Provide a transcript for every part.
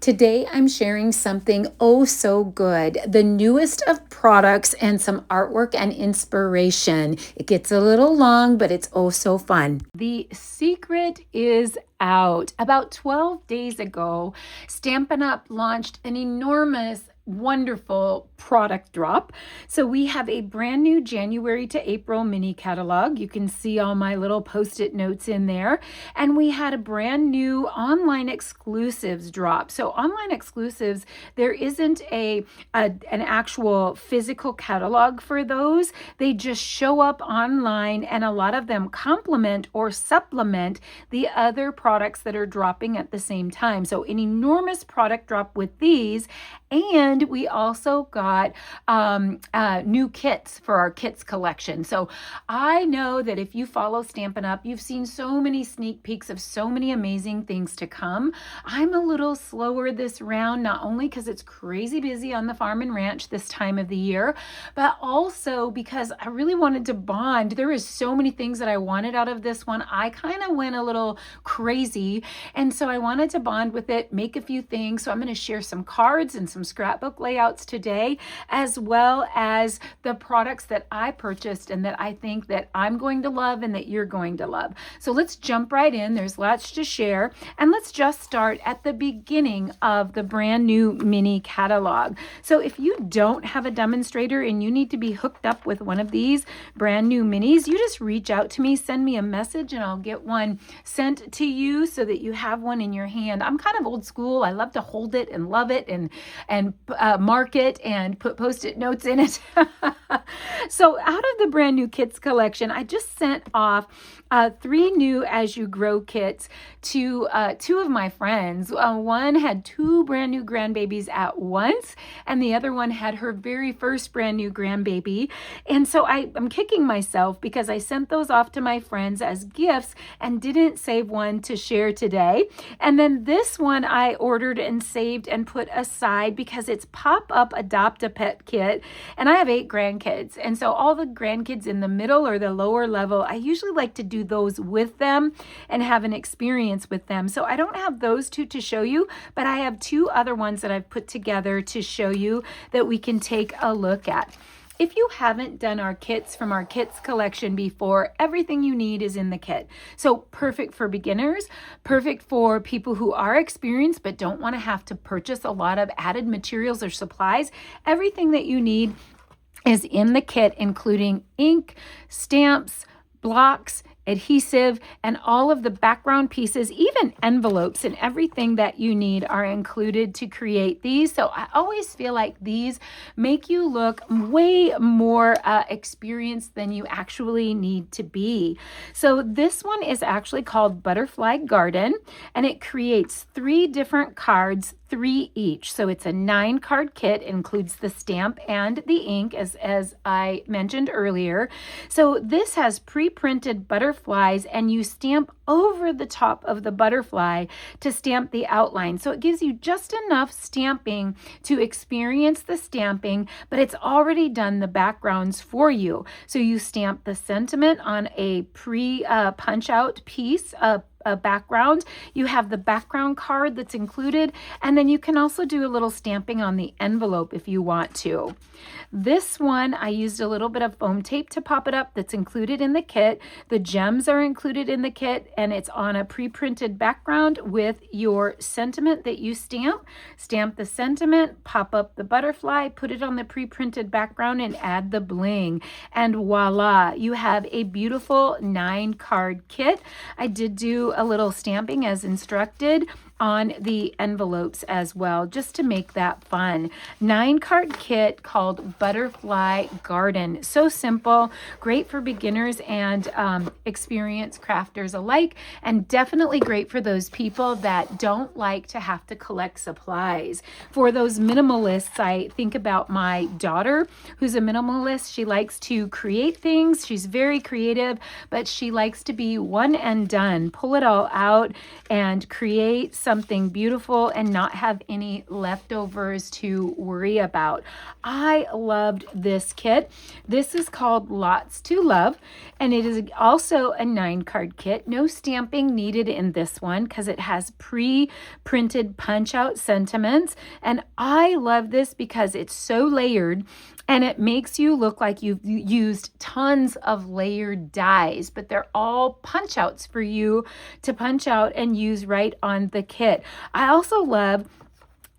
Today, I'm sharing something oh so good, the newest of products and some artwork and inspiration. It gets a little long, but it's oh so fun. The secret is out. About 12 days ago, Stampin' Up! Launched an enormous wonderful product drop. So we have a brand new January to April mini catalog. You can see all my little post-it notes in there. And we had a brand new online exclusives drop. So online exclusives, there isn't an actual physical catalog for those. They just show up online, and a lot of them complement or supplement the other products that are dropping at the same time. So an enormous product drop with these. And we also got new kits for our kits collection. So I know that if you follow Stampin' Up, you've seen so many sneak peeks of so many amazing things to come. I'm a little slower this round, not only because it's crazy busy on the farm and ranch this time of the year, but also because I really wanted to bond. There is so many things that I wanted out of this one. I kind of went a little crazy, and so I wanted to bond with it, make a few things. So I'm going to share some cards and some scrapbook layouts today, as well as the products that I purchased and that I think that I'm going to love and that you're going to love. So let's jump right in. There's lots to share, and let's just start at the beginning of the brand new mini catalog. So if you don't have a demonstrator and you need to be hooked up with one of these brand new minis, you just reach out to me, send me a message, and I'll get one sent to you so that you have one in your hand. I'm kind of old school. I love to hold it and love it and mark it and put post-it notes in it. So out of the brand new kits collection, I just sent off 3 new As You Grow kits to 2 of my friends. One had 2 brand new grandbabies at once, and the other one had her very first brand new grandbaby. And so I'm kicking myself because I sent those off to my friends as gifts and didn't save one to share today. And then this one I ordered and saved and put aside because it's Pop-Up Adopt-A-Pet kit, and I have 8 grandkids. And so all the grandkids in the middle or the lower level, I usually like to do those with them and have an experience with them. So I don't have those 2 to show you, but I have 2 other ones that I've put together to show you that we can take a look at. If you haven't done our kits from our kits collection before, everything you need is in the kit. So perfect for beginners, perfect for people who are experienced but don't want to have to purchase a lot of added materials or supplies. Everything that you need is in the kit, including ink, stamps, blocks, adhesive, and all of the background pieces, even envelopes and everything that you need are included to create these. So I always feel like these make you look way more experienced than you actually need to be. So this one is actually called Butterfly Garden, and it creates 3 different cards, 3 each. So it's a 9-card kit, includes the stamp and the ink, as I mentioned earlier. So this has pre-printed butterflies, and you stamp over the top of the butterfly to stamp the outline. So it gives you just enough stamping to experience the stamping, but it's already done the backgrounds for you. So you stamp the sentiment on a punch out piece, a background. You have the background card that's included, and then you can also do a little stamping on the envelope if you want to. This one, I used a little bit of foam tape to pop it up that's included in the kit. The gems are included in the kit, and it's on a pre-printed background with your sentiment that you stamp. Stamp the sentiment, pop up the butterfly, put it on the pre-printed background, and add the bling. And voila, you have a beautiful 9-card kit. I did do a little stamping as instructed on the envelopes as well, just to make that fun. 9-card kit called Butterfly Garden. So simple, great for beginners and experienced crafters alike, and definitely great for those people that don't like to have to collect supplies. For those minimalists, I think about my daughter, who's a minimalist. She likes to create things. She's very creative, but she likes to be one and done. Pull it all out and create something beautiful and not have any leftovers to worry about. I loved this kit. This is called Lots to Love, and it is also a 9-card kit. No stamping needed in this one because it has pre-printed punch-out sentiments, and I love this because it's so layered and it makes you look like you've used tons of layered dies, but they're all punch outs for you to punch out and use right on the kit. I also love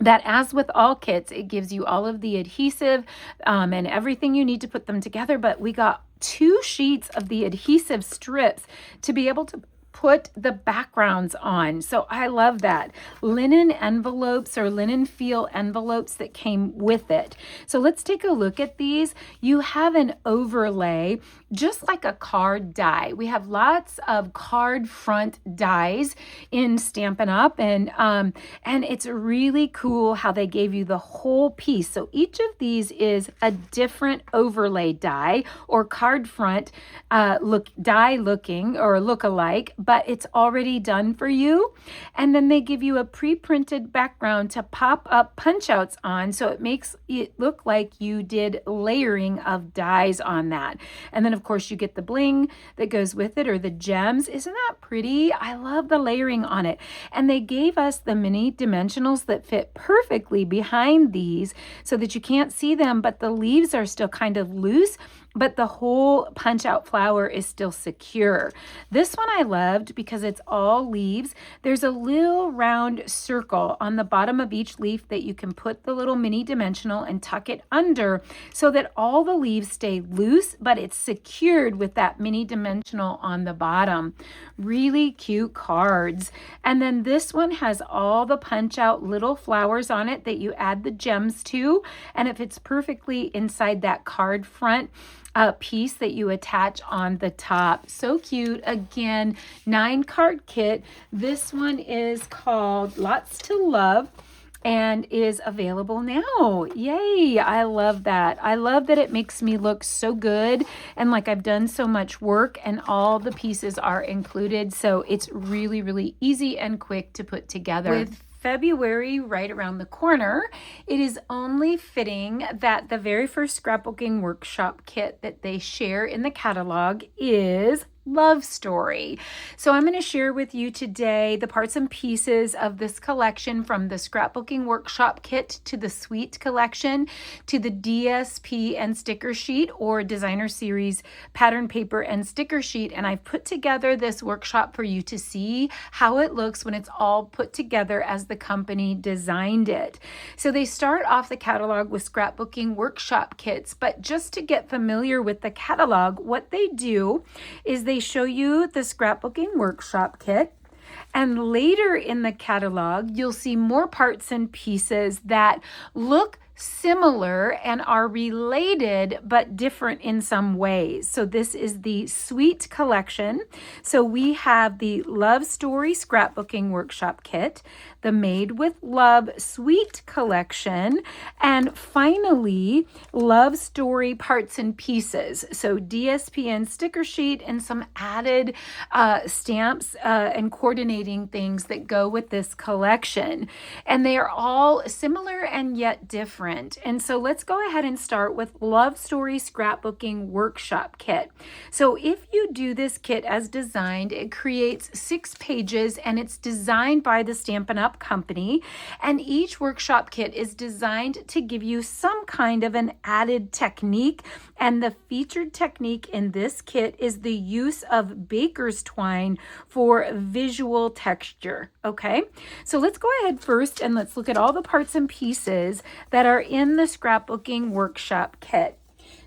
that, as with all kits, it gives you all of the adhesive and everything you need to put them together, but we got 2 sheets of the adhesive strips to be able to put the backgrounds on. So I love that. Linen envelopes or linen feel envelopes that came with it. So let's take a look at these. You have an overlay, just like a card die. We have lots of card front dies in Stampin' Up, and it's really cool how they gave you the whole piece. So each of these is a different overlay die or card front die looking or look alike, but it's already done for you. And then they give you a pre-printed background to pop up punch outs on, so it makes it look like you did layering of dies on that. And then of course you get the bling that goes with it, or the gems. Isn't that pretty? I love the layering on it. And they gave us the mini dimensionals that fit perfectly behind these so that you can't see them, but the leaves are still kind of loose, but the whole punch out flower is still secure. This one I loved because it's all leaves. There's a little round circle on the bottom of each leaf that you can put the little mini dimensional and tuck it under so that all the leaves stay loose, but it's secured with that mini dimensional on the bottom. Really cute cards. And then this one has all the punch out little flowers on it that you add the gems to, and it fits perfectly inside that card front piece that you attach on the top. So cute. Again, 9-card kit. This one is called Lots to Love and is available now. Yay. I love that. I love that it makes me look so good and like I've done so much work, and all the pieces are included. So it's really, really easy and quick to put together. With February right around the corner, it is only fitting that the very first scrapbooking workshop kit that they share in the catalog is Love Story. So I'm going to share with you today the parts and pieces of this collection, from the scrapbooking workshop kit to the suite collection to the DSP and sticker sheet, or designer series pattern paper and sticker sheet. And I've put together this workshop for you to see how it looks when it's all put together as the company designed it. So they start off the catalog with scrapbooking workshop kits, but just to get familiar with the catalog, what they do is they show you the scrapbooking workshop kit, and later in the catalog you'll see more parts and pieces that look similar and are related but different in some ways. So this is the suite collection. So we have the Love Story scrapbooking workshop kit, the Made with Love suite collection, and finally Love Story parts and pieces. So DSPN sticker sheet and some added stamps and coordinating things that go with this collection. And they are all similar and yet different. And so let's go ahead and start with Love Story scrapbooking workshop kit. So if you do this kit as designed, it creates 6 pages, and it's designed by the Stampin' Up company. And each workshop kit is designed to give you some kind of an added technique. And the featured technique in this kit is the use of baker's twine for visual texture. Okay, so let's go ahead first and let's look at all the parts and pieces that are in the scrapbooking workshop kit.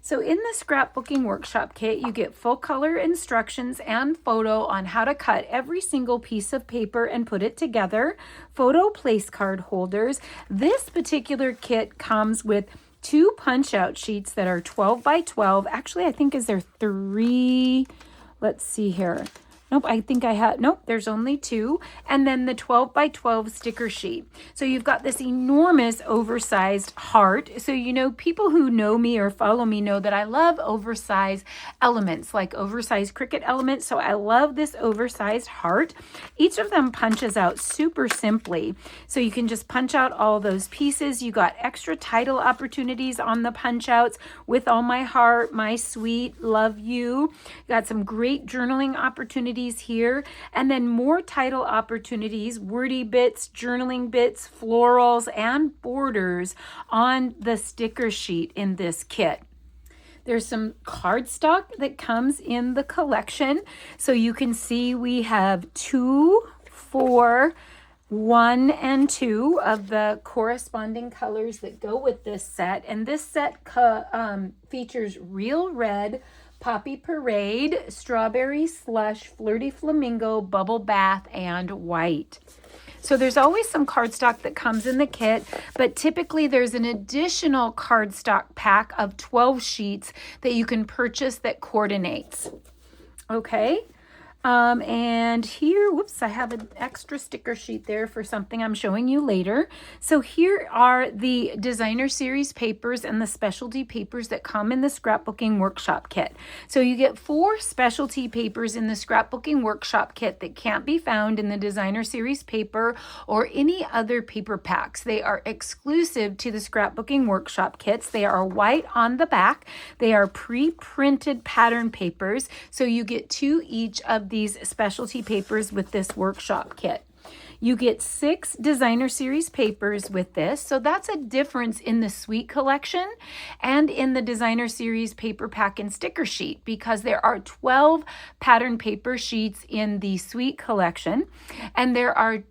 So in the scrapbooking workshop kit, you get full color instructions and photo on how to cut every single piece of paper and put it together, photo place card holders. This particular kit comes with 2 punch out sheets that are 12 by 12. Actually, I think is there 3, let's see here, Nope, I think I had, nope, there's only 2. And then the 12 by 12 sticker sheet. So you've got this enormous oversized heart. So, you know, people who know me or follow me know that I love oversized elements, like oversized Cricut elements. So I love this oversized heart. Each of them punches out super simply. So you can just punch out all those pieces. You got extra title opportunities on the punch outs with all my heart, my sweet, love you. Got some great journaling opportunities here, and then more title opportunities, wordy bits, journaling bits, florals, and borders on the sticker sheet in this kit. There's some cardstock that comes in the collection. So you can see we have 2, 4, 1, and 2 of the corresponding colors that go with this set. And this set features Real Red, Poppy Parade, Strawberry Slush, Flirty Flamingo, Bubble Bath, and White. So there's always some cardstock that comes in the kit, but typically there's an additional cardstock pack of 12 sheets that you can purchase that coordinates. Okay. And here, whoops, I have an extra sticker sheet there for something I'm showing you later. So here are the designer series papers and the specialty papers that come in the scrapbooking workshop kit. So you get 4 specialty papers in the scrapbooking workshop kit that can't be found in the designer series paper or any other paper packs. They are exclusive to the scrapbooking workshop kits. They are white on the back. They are pre-printed pattern papers. So you get 2 each of these specialty papers with this workshop kit. You get 6 designer series papers with this. So that's a difference in the suite collection and in the designer series paper pack and sticker sheet, because there are 12 pattern paper sheets in the suite collection, and there are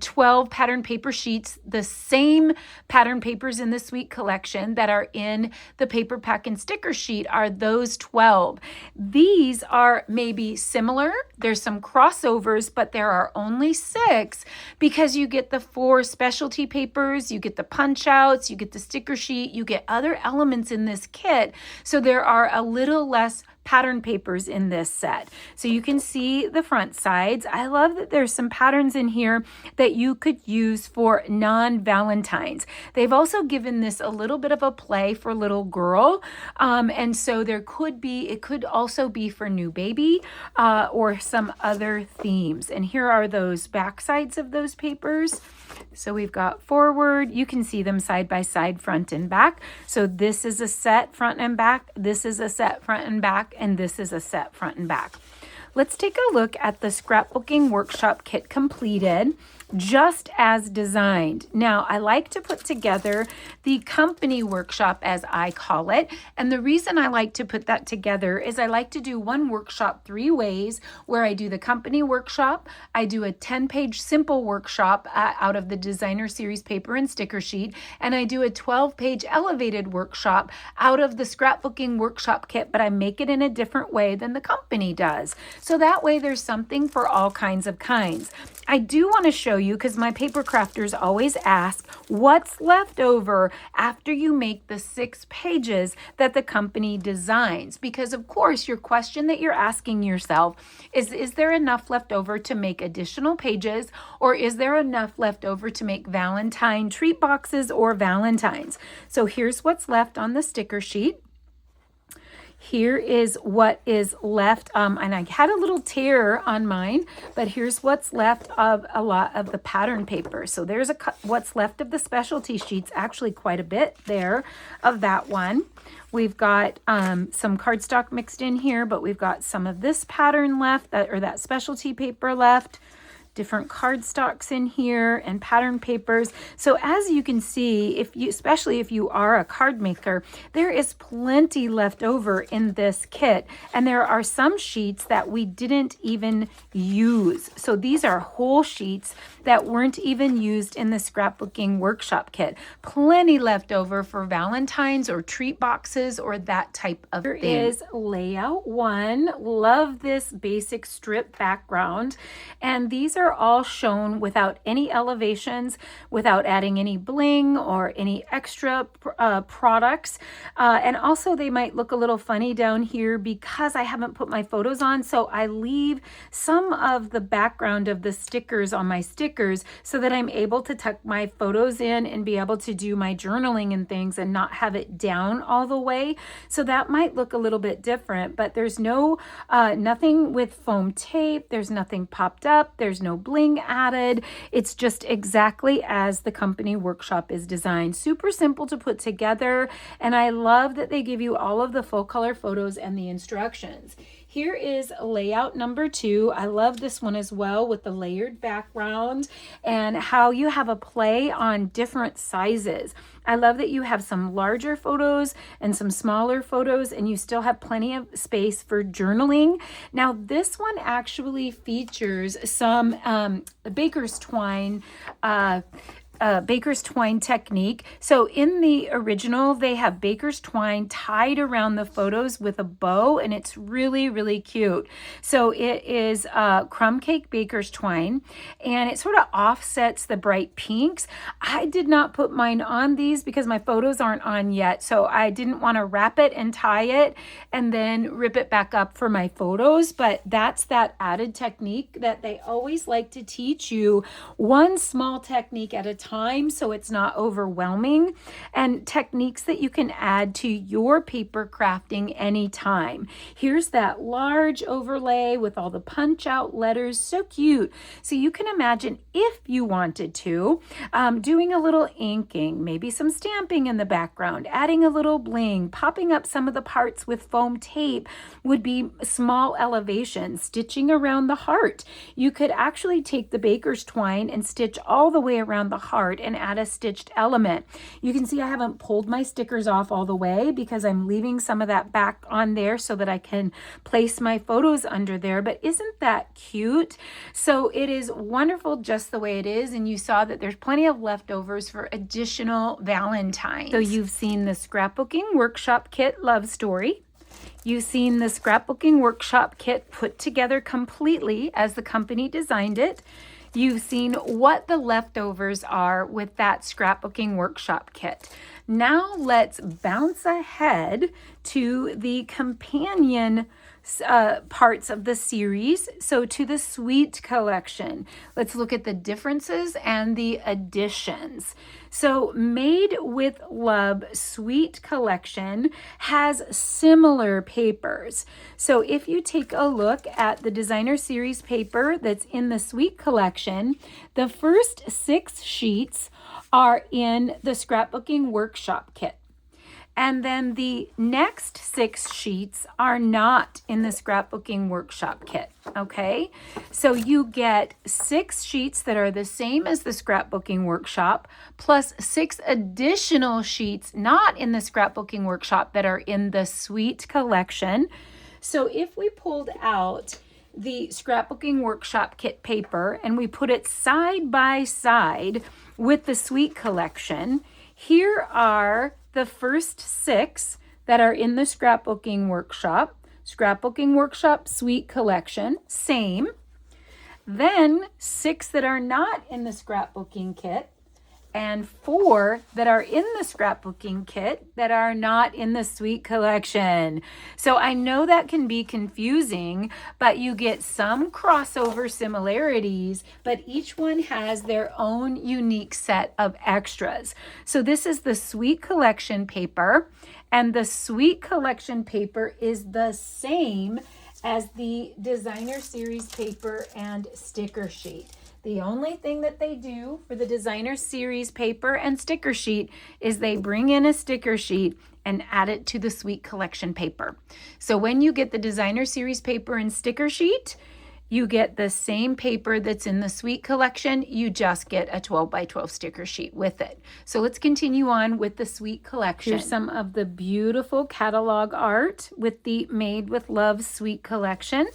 12 pattern paper sheets, the same pattern papers in the suite collection that are in the paper pack and sticker sheet are those 12. These are maybe similar. There's some crossovers, but there are only 6 because you get the 4 specialty papers, you get the punch outs, you get the sticker sheet, you get other elements in this kit. So there are a little less pattern papers in this set. So you can see the front sides. I love that there's some patterns in here that you could use for non-Valentines. They've also given this a little bit of a play for little girl. And so it could also be for new baby or some other themes. And here are those back sides of those papers. So we've got forward, you can see them side by side, front and back. So this is a set front and back, this is a set front and back, and this is a set front and back. Let's take a look at the scrapbooking workshop kit completed, just as designed. Now, I like to put together the company workshop, as I call it. And the reason I like to put that together is I like to do one workshop 3 ways, where I do the company workshop, I do a 10-page simple workshop out of the designer series paper and sticker sheet, and I do a 12-page elevated workshop out of the scrapbooking workshop kit, but I make it in a different way than the company does. So that way there's something for all kinds of kinds. I do want to show you, because my paper crafters always ask, what's left over after you make the 6 pages that the company designs? Because of course your question that you're asking yourself is there enough left over to make additional pages, or is there enough left over to make Valentine treat boxes or Valentines? So here's what's left on the sticker sheet. Here is what is left, and I had a little tear on mine, but here's what's left of a lot of the pattern paper. So there's what's left of the specialty sheets, actually quite a bit there of that one. We've got some cardstock mixed in here, but we've got some of this pattern left, that specialty paper left. Different cardstocks in here and pattern papers. So as you can see, especially if you are a card maker, there is plenty left over in this kit. And there are some sheets that we didn't even use. So these are whole sheets that weren't even used in the scrapbooking workshop kit. Plenty left over for Valentines or treat boxes or that type of thing. Here is layout 1. Love this basic strip background. And these are are all shown without any elevations, without adding any bling or any extra products. And also they might look a little funny down here because I haven't put my photos on. So I leave some of the background of the stickers on my stickers so that I'm able to tuck my photos in and be able to do my journaling and things and not have it down all the way. So that might look a little bit different, but there's no nothing with foam tape. There's nothing popped up. There's no bling added. It's just exactly as the company workshop is designed. Super simple to put together. And I love that they give you all of the full color photos and the instructions. Here is layout number 2. I love this one as well with the layered background and how you have a play on different sizes. I love that you have some larger photos and some smaller photos, and you still have plenty of space for journaling. Now, this one actually features some baker's twine technique. So in the original, they have baker's twine tied around the photos with a bow, and it's really, really cute. So it is crumb cake baker's twine, and it sort of offsets the bright pinks. I did not put mine on these because my photos aren't on yet, so I didn't want to wrap it and tie it and then rip it back up for my photos, but that's that added technique that they always like to teach you, one small technique at a time so it's not overwhelming, and techniques that you can add to your paper crafting anytime. Here's that large overlay with all the punch out letters, so cute. So you can imagine if you wanted to, doing a little inking, maybe some stamping in the background, adding a little bling, popping up some of the parts with foam tape would be small elevations, stitching around the heart. You could actually take the baker's twine and stitch all the way around the heart and add a stitched element. You can see I haven't pulled my stickers off all the way because I'm leaving some of that back on there so that I can place my photos under there, but isn't that cute? So it is wonderful just the way it is, and you saw that there's plenty of leftovers for additional Valentines. So you've seen the scrapbooking workshop kit love story. You've seen the scrapbooking workshop kit put together completely as the company designed it. You've seen what the leftovers are with that scrapbooking workshop kit. Now let's bounce ahead to the companion parts of the series. So to the Sweet collection, let's look at the differences and the additions. So Made with Love Sweet collection has similar papers. So if you take a look at the designer series paper that's in the Sweet collection, the first 6 sheets are in the scrapbooking workshop kit. And then the next 6 sheets are not in the scrapbooking workshop kit, okay? So you get 6 sheets that are the same as the scrapbooking workshop, plus 6 additional sheets not in the scrapbooking workshop that are in the Sweet collection. So if we pulled out the scrapbooking workshop kit paper and we put it side by side with the Sweet collection, here are the first 6 that are in the scrapbooking workshop Sweet collection, same. Then 6 that are not in the scrapbooking kit, and 4 that are in the scrapbooking kit that are not in the Sweet collection. So I know that can be confusing, but you get some crossover similarities, but each one has their own unique set of extras. So this is the Sweet collection paper, and the Sweet collection paper is the same as the designer series paper and sticker sheet. The only thing that they do for the designer series paper and sticker sheet is they bring in a sticker sheet and add it to the Sweet collection paper. So when you get the designer series paper and sticker sheet, you get the same paper that's in the Sweet collection. You just get a 12 by 12 sticker sheet with it. So let's continue on with the Sweet collection. Here's some of the beautiful catalog art with the Made with Love Sweet collection.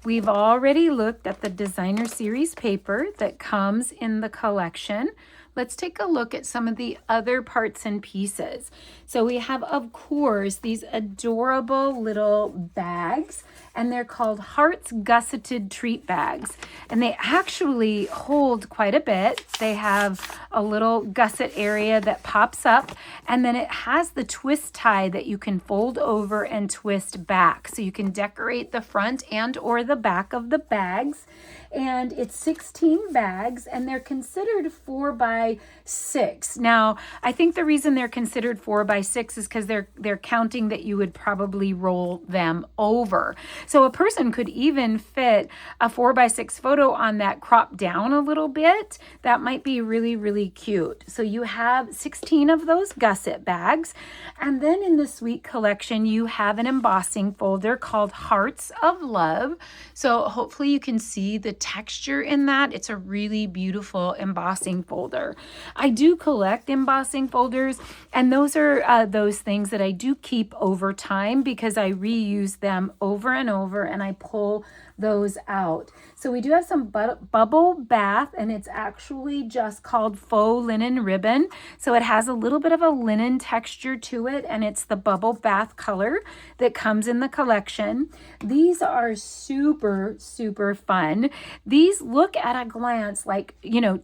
We've already looked at the designer series paper that comes in the collection. Let's take a look at some of the other parts and pieces. So we have, of course, these adorable little bags, and they're called Hearts Gusseted Treat Bags. And they actually hold quite a bit. They have a little gusset area that pops up, and then it has the twist tie that you can fold over and twist back. So you can decorate the front and or the back of the bags. And it's 16 bags, and they're considered 4 by 6. Now, I think the reason they're considered 4 by 6 is because they're counting that you would probably roll them over. So a person could even fit a 4 by 6 photo on that cropped down a little bit. That might be really, really cute. So you have 16 of those gusset bags. And then in the Sweet collection, you have an embossing folder called Hearts of Love. So hopefully you can see the texture in that. It's a really beautiful embossing folder. I do collect embossing folders, and those are those things that I do keep over time because I reuse them over and over, and I pull those out. So we do have some bubble bath, and it's actually just called faux linen ribbon. So it has a little bit of a linen texture to it, and it's the bubble bath color that comes in the collection. These are super, super fun. These look at a glance like,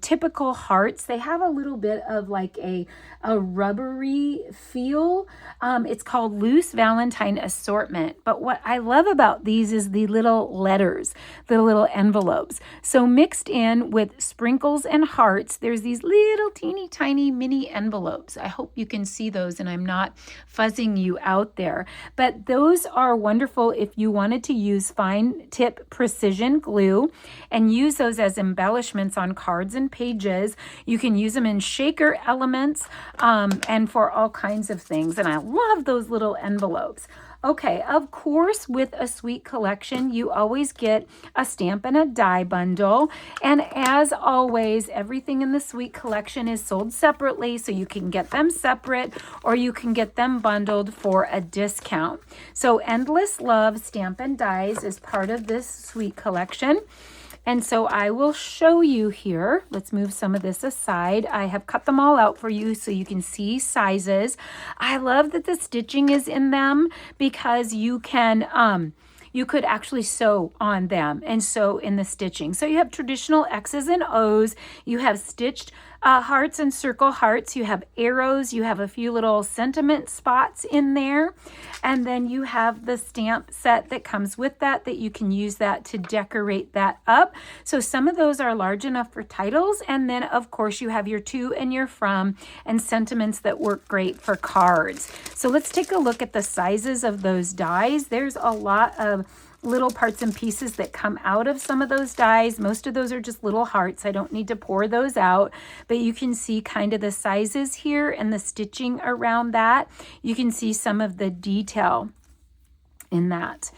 typical hearts. They have a little bit of like a rubbery feel. It's called Loose Valentine Assortment. But what I love about these is the little letters, the little envelopes. So mixed in with sprinkles and hearts, there's these little teeny tiny mini envelopes. I hope you can see those and I'm not fuzzing you out there. But those are wonderful if you wanted to use fine tip precision glue and use those as embellishments on cards and pages. You can use them in shaker elements and for all kinds of things. And I love those little envelopes. Okay, of course, with a Sweet collection, you always get a stamp and a die bundle. And as always, everything in the Sweet collection is sold separately, so you can get them separate or you can get them bundled for a discount. So Endless Love Stamp and Dies is part of this Sweet collection. And so I will show you here. Let's move some of this aside. I have cut them all out for you so you can see sizes. I love that the stitching is in them because you can you could actually sew on them and sew in the stitching. So you have traditional X's and O's. You have stitched hearts and circle hearts. You have arrows. You have a few little sentiment spots in there. And then you have the stamp set that comes with that you can use that to decorate that up. So some of those are large enough for titles. And then, of course, you have your to and your from and sentiments that work great for cards. So let's take a look at the sizes of those dies. There's a lot of little parts and pieces that come out of some of those dies. Most of those are just little hearts. I don't need to pour those out, but you can see kind of the sizes here and the stitching around that. You can see some of the detail in that.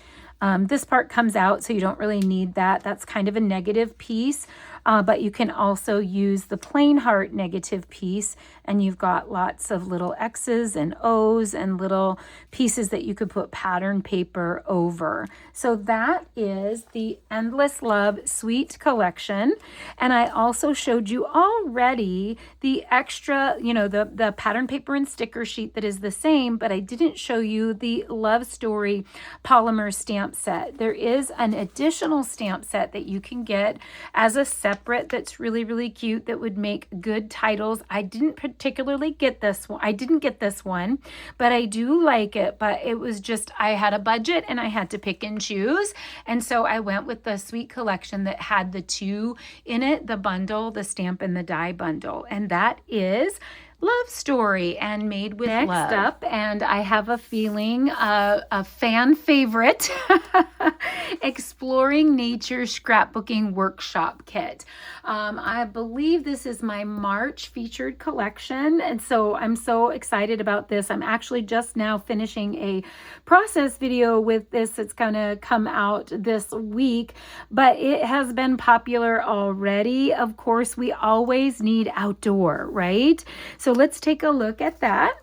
This part comes out, so you don't really need that. That's kind of a negative piece, but you can also use the plain heart negative piece, and you've got lots of little X's and O's and little pieces that you could put pattern paper over. So that is the Endless Love Sweet collection. And I also showed you already the extra, the pattern paper and sticker sheet that is the same, but I didn't show you the Love Story polymer stamp set. There is an additional stamp set that you can get as a separate that's really, really cute that would make good titles. I didn't particularly get this one. I didn't get this one, but I do like it. But it was just, I had a budget and I had to pick and choose. And so I went with the Sweet collection that had the two in it, the bundle, the stamp and the die bundle. And that is Love Story and Made with Love. Next up, and I have a feeling a fan favorite, Exploring Nature Scrapbooking Workshop Kit. I believe this is my March featured collection, and so I'm so excited about this. I'm actually just now finishing a process video with this. It's going to come out this week, but it has been popular already. Of course, we always need outdoor, right? So let's take a look at that.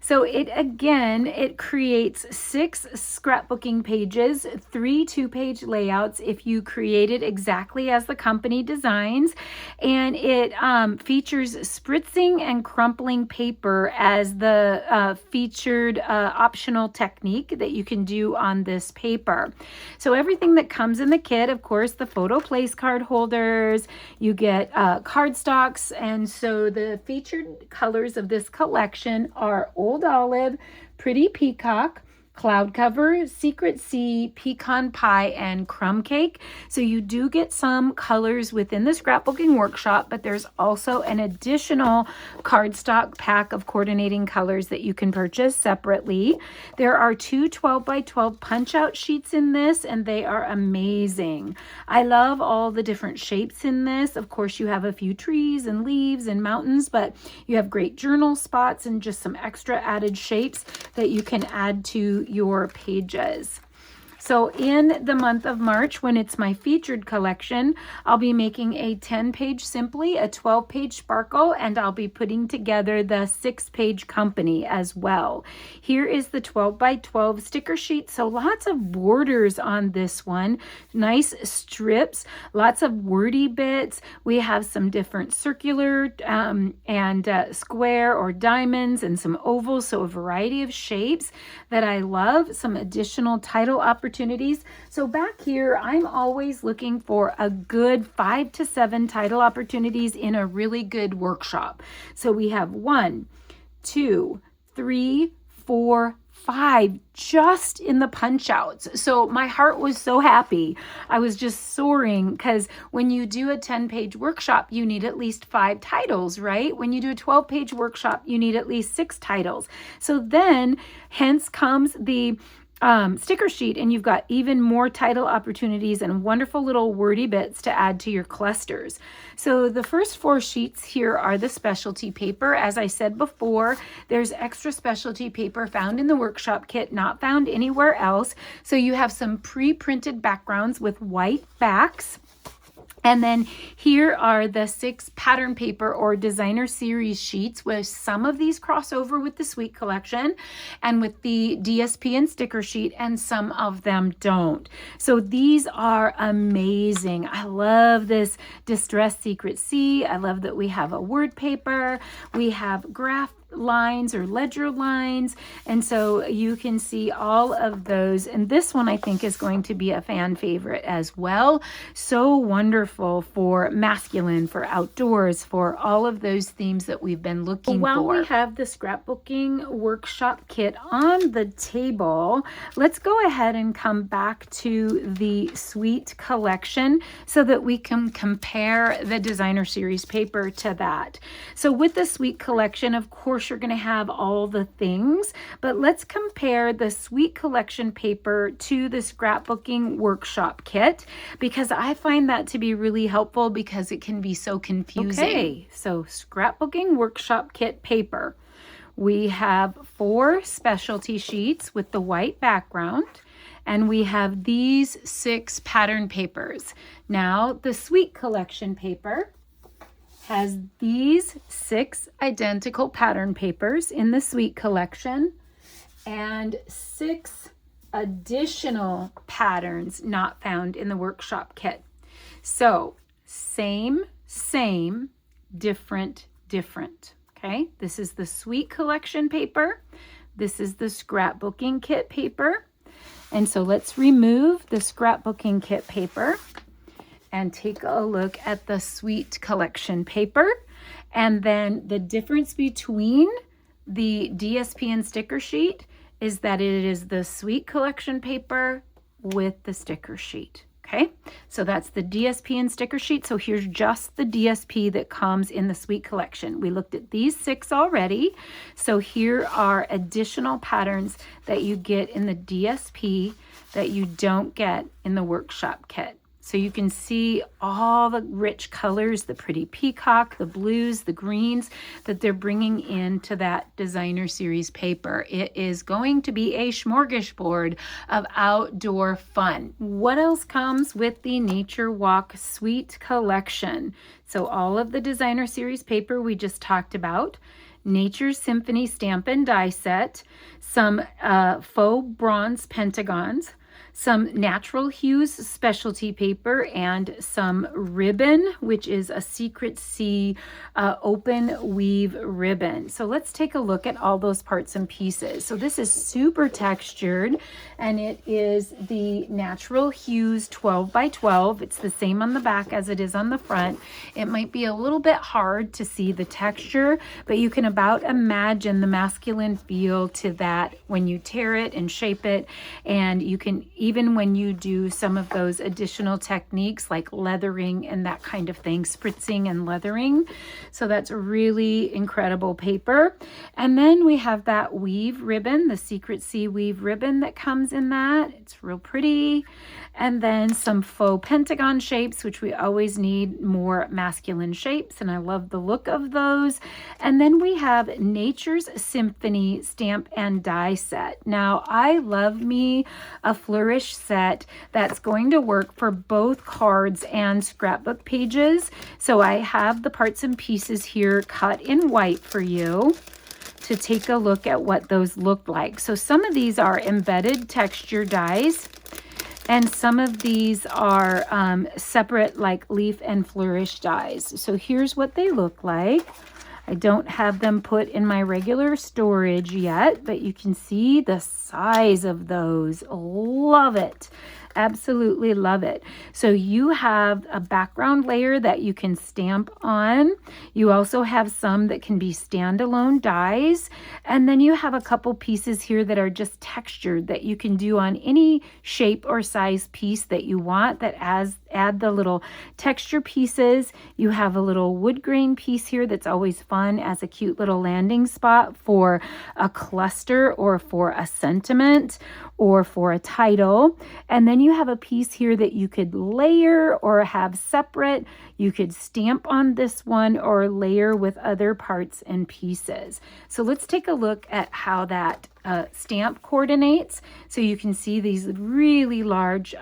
So it creates 6 scrapbooking pages, 3 2-page layouts if you create it exactly as the company designs. And it features spritzing and crumpling paper as the featured optional technique that you can do on this paper. So everything that comes in the kit, of course, the photo place card holders, you get cardstocks. And so the featured colors of this collection are Old Olive, Pretty Peacock, Cloud Cover, Secret Sea, Pecan Pie, and Crumb Cake. So you do get some colors within the scrapbooking workshop, but there's also an additional cardstock pack of coordinating colors that you can purchase separately. There are 2 12 by 12 punch-out sheets in this, and they are amazing. I love all the different shapes in this. Of course, you have a few trees and leaves and mountains, but you have great journal spots and just some extra added shapes that you can add to your pages. So in the month of March, when it's my featured collection, I'll be making a 10-page Simply, a 12-page Sparkle, and I'll be putting together the 6-page Company as well. Here is the 12 by 12 sticker sheet. So lots of borders on this one, nice strips, lots of wordy bits. We have some different circular and square or diamonds and some ovals, so a variety of shapes that I love, some additional title opportunities. So back here, I'm always looking for a good 5 to 7 title opportunities in a really good workshop. So we have 1, 2, 3, 4, 5 just in the punch outs. So my heart was so happy. I was just soaring because when you do a 10-page workshop, you need at least 5 titles, right? When you do a 12-page workshop, you need at least 6 titles. So then hence comes the sticker sheet, and you've got even more title opportunities and wonderful little wordy bits to add to your clusters. So the first 4 sheets here are the specialty paper. As I said before, there's extra specialty paper found in the workshop kit, not found anywhere else. So you have some pre-printed backgrounds with white backs. And then here are the 6 pattern paper or designer series sheets, with some of these cross over with the Sweet collection and with the DSP and sticker sheet, and some of them don't. So these are amazing. I love this Distressed Secret Sea. I love that we have a word paper. We have graph lines or ledger lines, and so you can see all of those. And this one I think is going to be a fan favorite as well. So wonderful for masculine, for outdoors, for all of those themes that we've been looking for. While we have the scrapbooking workshop kit on the table, let's go ahead and come back to the Sweet collection so that we can compare the designer series paper to that. So with the Sweet collection, of course, you're going to have all the things, but let's compare the Sweet collection paper to the scrapbooking workshop kit, because I find that to be really helpful because it can be so confusing. Okay, so scrapbooking workshop kit paper. We have 4 specialty sheets with the white background, and we have these 6 pattern papers. Now, the Sweet collection paper has these 6 identical pattern papers in the Sweet collection and 6 additional patterns not found in the workshop kit. So same, different. Okay, this is the Sweet collection paper. This is the scrapbooking kit paper. And so let's remove the scrapbooking kit paper and take a look at the Sweet collection paper. And then the difference between the DSP and sticker sheet is that it is the Sweet collection paper with the sticker sheet. Okay, so that's the DSP and sticker sheet. So here's just the DSP that comes in the Sweet collection. We looked at these 6 already. So here are additional patterns that you get in the DSP that you don't get in the workshop kit. So you can see all the rich colors, the pretty peacock, the blues, the greens that they're bringing into that designer series paper. It is going to be a smorgasbord of outdoor fun. What else comes with the Nature Walk Sweet collection? So all of the designer series paper we just talked about. Nature's Symphony stamp and die set, some faux bronze pentagons, some natural hues specialty paper, and some ribbon, which is a Secret C open weave ribbon. So let's take a look at all those parts and pieces. So this is super textured, and it is the natural hues 12 by 12. It's the same on the back as it is on the front. It might be a little bit hard to see the texture, but you can about imagine the masculine feel to that when you tear it and shape it. And you can, even when you do some of those additional techniques like leathering and that kind of thing, spritzing and leathering. So that's really incredible paper. And then we have that weave ribbon, the Secret C weave ribbon that comes in that. It's real pretty. And then some faux pentagon shapes, which we always need more masculine shapes, and I love the look of those. And then we have Nature's Symphony stamp and die set. Now, I love me a flourish set that's going to work for both cards and scrapbook pages. So I have the parts and pieces here cut in white for you to take a look at what those look like. So some of these are embedded texture dies, and some of these are separate like leaf and flourish dies. So here's what they look like. I don't have them put in my regular storage yet, but you can see the size of those. Love it. Absolutely love it. So you have a background layer that you can stamp on. You also have some that can be standalone dies. And then you have a couple pieces here that are just textured that you can do on any shape or size piece that you want that add the little texture pieces. You have a little wood grain piece here that's always fun as a cute little landing spot for a cluster or for a sentiment or for a title. And then you have a piece here that you could layer or have separate. You could stamp on this one or layer with other parts and pieces. So let's take a look at how that stamp coordinates. So you can see these really large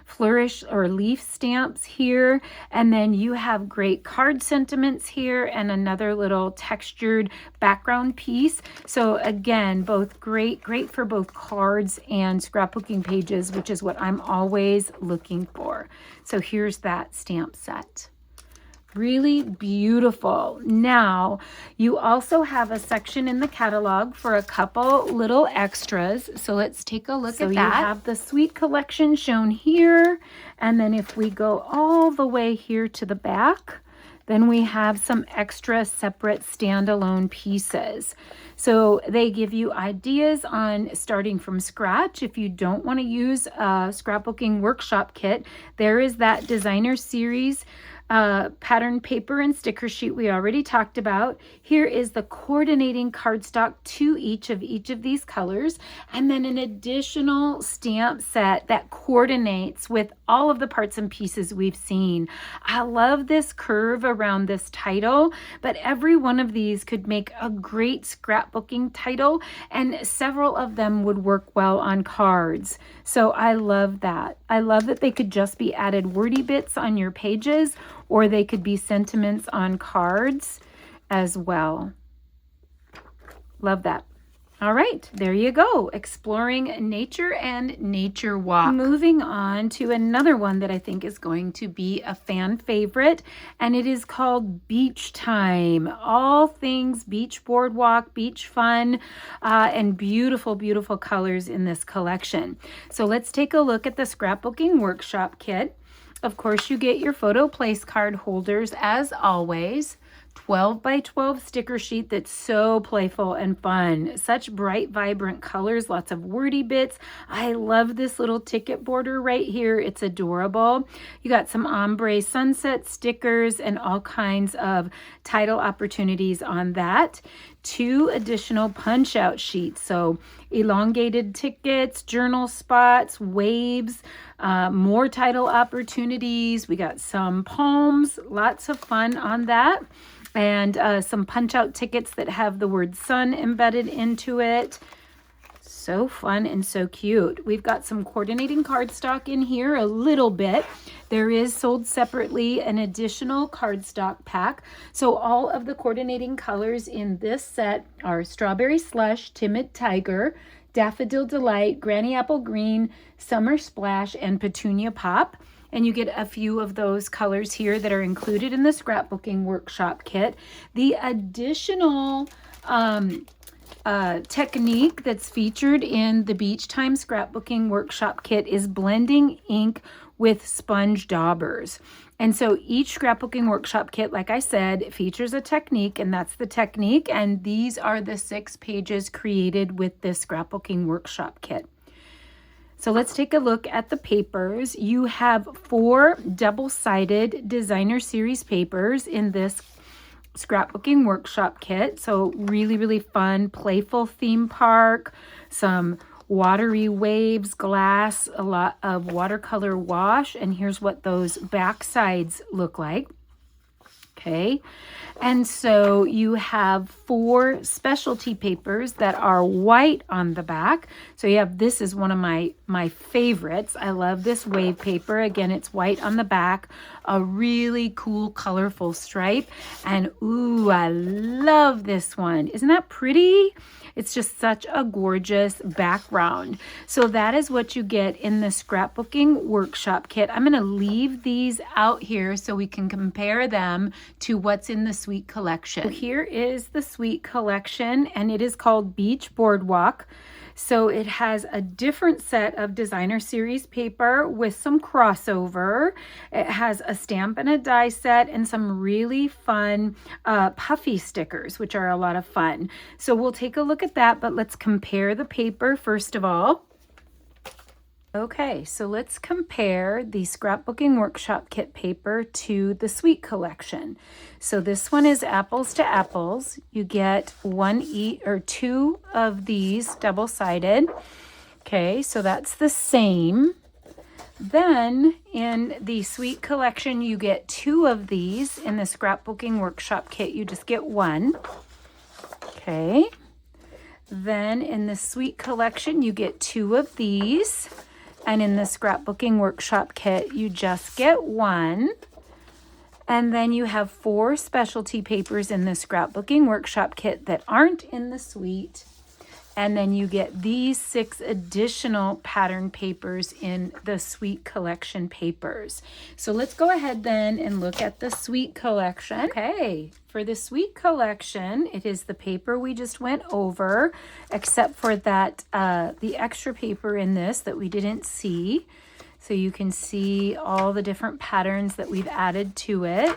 flourish or leaf stamps here. And then you have great card sentiments here and another little textured background piece. So again, both great for both cards and scrapbooking pages, which is what I'm always looking for. So here's that stamp set. Really beautiful. Now, you also have a section in the catalog for a couple little extras. So let's take a look at that. So you have the Sweet Collection shown here. And then if we go all the way here to the back, then we have some extra separate standalone pieces. So they give you ideas on starting from scratch. If you don't want to use a scrapbooking workshop kit, there is that designer series pattern paper and sticker sheet we already talked about. Here is the coordinating cardstock to each of these colors, and then an additional stamp set that coordinates with all of the parts and pieces we've seen. I love this curve around this title, but every one of these could make a great scrapbooking title, and several of them would work well on cards. So I love that. I love that they could just be added wordy bits on your pages, or they could be sentiments on cards as well. Love that. All right, there you go. Exploring nature and nature walk. Moving on to another one that I think is going to be a fan favorite, and it is called Beach Time. All things beach boardwalk, beach fun, and beautiful, beautiful colors in this collection. So let's take a look at the scrapbooking workshop kit. Of course, you get your photo place card holders as always. 12 by 12 sticker sheet that's so playful and fun. Such bright, vibrant colors, lots of wordy bits. I love this little ticket border right here. It's adorable. You got some ombre sunset stickers and all kinds of title opportunities on that. 2 additional punch out sheets. So elongated tickets, journal spots, waves, more title opportunities. We got some poems, lots of fun on that. And some punch out tickets that have the word sun embedded into it. So fun and so cute. We've got some coordinating cardstock in here a little bit. There is sold separately an additional cardstock pack. So all of the coordinating colors in this set are Strawberry Slush, Timid Tiger, Daffodil Delight, Granny Apple Green, Summer Splash, and Petunia Pop. And you get a few of those colors here that are included in the scrapbooking workshop kit. The additional technique that's featured in the Beach Time scrapbooking workshop kit is blending ink with sponge daubers. And so each scrapbooking workshop kit, like I said, features a technique, and that's the technique. And these are the 6 pages created with this scrapbooking workshop kit. So let's take a look at the papers. You have 4 double-sided designer series papers in this scrapbooking workshop kit. So really, really fun, playful theme park, some watery waves, glass, a lot of watercolor wash, and here's what those back sides look like. Okay, and so you have 4 specialty papers that are white on the back. So you have, this is one of my favorites. I love this wave paper. Again, it's white on the back, a really cool, colorful stripe. And ooh, I love this one. Isn't that pretty? It's just such a gorgeous background. So that is what you get in the scrapbooking workshop kit. I'm going to leave these out here so we can compare them to what's in the Sweet collection. So here is the Sweet collection, and it is called Beach Boardwalk. So it has a different set of designer series paper with some crossover. It has a stamp and a die set and some really fun puffy stickers, which are a lot of fun. So we'll take a look at that, but let's compare the paper first of all. Okay, so let's compare the scrapbooking workshop kit paper to the Sweet collection. So this one is apples to apples. You get 2 of these double-sided. Okay, so that's the same. Then in the Sweet collection, you get 2 of these. In the scrapbooking workshop kit, you just get 1. Okay. Then in the Sweet collection, you get 2 of these. And in the scrapbooking workshop kit, you just get 1. And then you have 4 specialty papers in the scrapbooking workshop kit that aren't in the Sweet. And then you get these 6 additional pattern papers in the Sweet collection papers. So let's go ahead then and look at the Sweet collection. Okay, for the Sweet collection, it is the paper we just went over, except for that the extra paper in this that we didn't see. So you can see all the different patterns that we've added to it.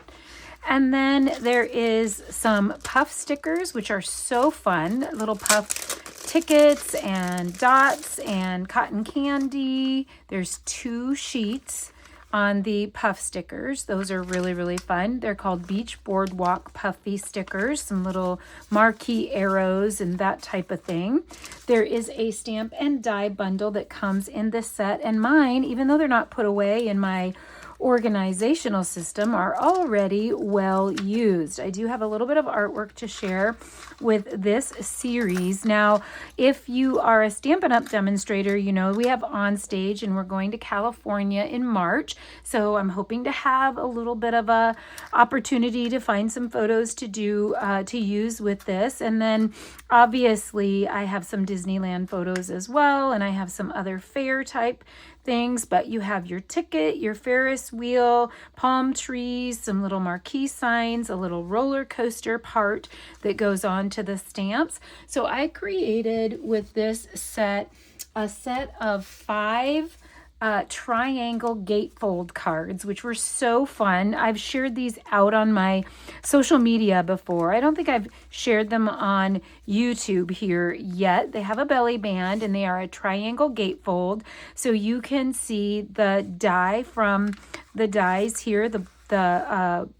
And then there is some puff stickers, which are so fun, little puff tickets and dots and cotton candy. There's 2 sheets on the puff stickers. Those are really, really fun. They're called Beach Boardwalk puffy stickers, some little marquee arrows and that type of thing. There is a stamp and die bundle that comes in this set, and mine, even though they're not put away in my organizational system, are already well used. I do have a little bit of artwork to share with this series. Now, if you are a Stampin' Up! Demonstrator, you know we have On Stage, and we're going to California in March. So I'm hoping to have a little bit of a opportunity to find some photos to do to use with this. And then obviously I have some Disneyland photos as well, and I have some other fair type things, but you have your ticket, your Ferris wheel, palm trees, some little marquee signs, a little roller coaster part that goes on to the stamps. So I created with this set a set of 5 triangle gatefold cards, which were so fun. I've shared these out on my social media before. I don't think I've shared them on YouTube here yet. They have a belly band and they are a triangle gatefold. So you can see the die from the dies here, the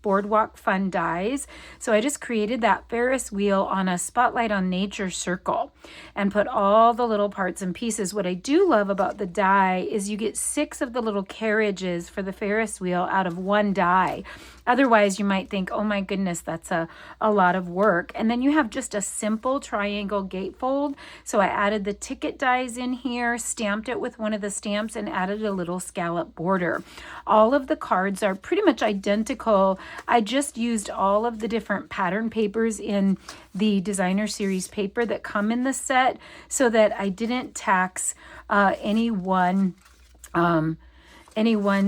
Boardwalk Fun dies. So I just created that Ferris wheel on a Spotlight on Nature circle and put all the little parts and pieces. What I do love about the die is you get 6 of the little carriages for the Ferris wheel out of 1 die. Otherwise, you might think, oh my goodness, that's a lot of work. And then you have just a simple triangle gatefold. So I added the ticket dies in here, stamped it with one of the stamps, and added a little scallop border. All of the cards are pretty much identical. I just used all of the different pattern papers in the designer series paper that come in the set so that I didn't tax any one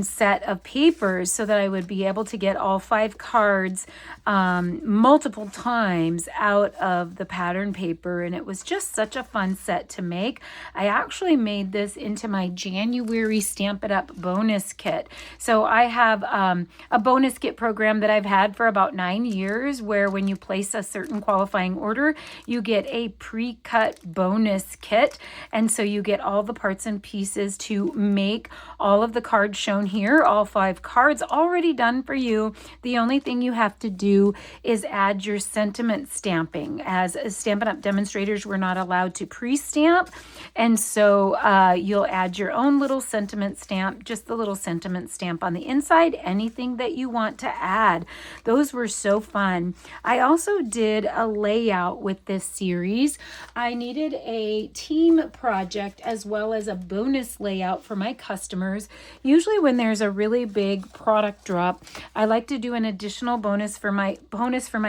set of papers, so that I would be able to get all 5 cards multiple times out of the pattern paper. And it was just such a fun set to make. I actually made this into my January Stampin' Up bonus kit. So I have a bonus kit program that I've had for about 9 years, where when you place a certain qualifying order, you get a pre-cut bonus kit. And so you get all the parts and pieces to make all of the cards shown here, all 5 cards already done for you. The only thing you have to do is add your sentiment stamping. As Stampin' Up demonstrators, we're not allowed to pre-stamp, and so you'll add your own little sentiment stamp, just the little sentiment stamp on the inside, anything that you want to add. Those were so fun. I also did a layout with this series. I needed a team project as well as a bonus layout for my customers. Usually when there's a really big product drop, I like to do an additional bonus for my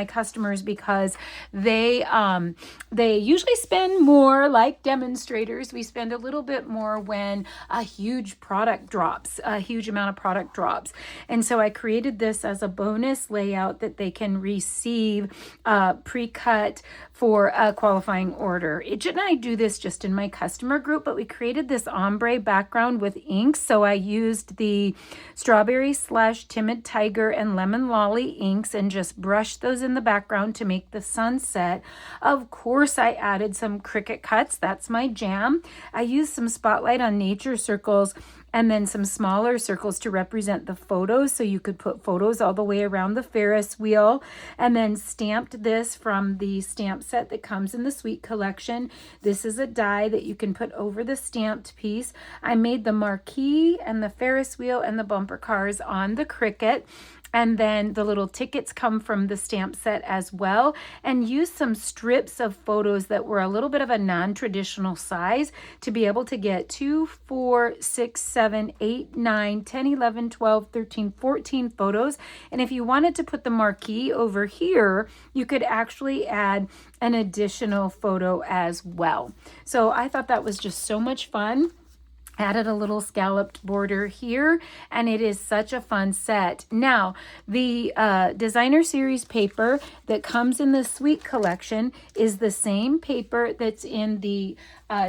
customers, because they usually spend more. Like demonstrators, we spend a little bit more when a huge product drops, a huge amount of product drops. And so I created this as a bonus layout that they can receive pre-cut for a qualifying order. Idget and I do this just in my customer group, but we created this ombre background with ink. So I used the Strawberry Slush, Timid Tiger, and Lemon Lolly inks and just brushed those in the background to make the sunset. Of course, I added some Cricut cuts. That's my jam. I used some Spotlight on Nature circles and then some smaller circles to represent the photos, so you could put photos all the way around the Ferris wheel, and then stamped this from the stamp set that comes in the Sweet collection. This is a die that you can put over the stamped piece. I made the marquee and the Ferris wheel and the bumper cars on the Cricut. And then the little tickets come from the stamp set as well, and use some strips of photos that were a little bit of a non-traditional size to be able to get 2, 4, 6, 7, 8, 9, 10, 11, 12, 13, 14 photos. And if you wanted to put the marquee over here, you could actually add an additional photo as well. So I thought that was just so much fun. Added a little scalloped border here, and it is such a fun set. Now, the designer series paper that comes in the Sweet collection is the same paper that's in the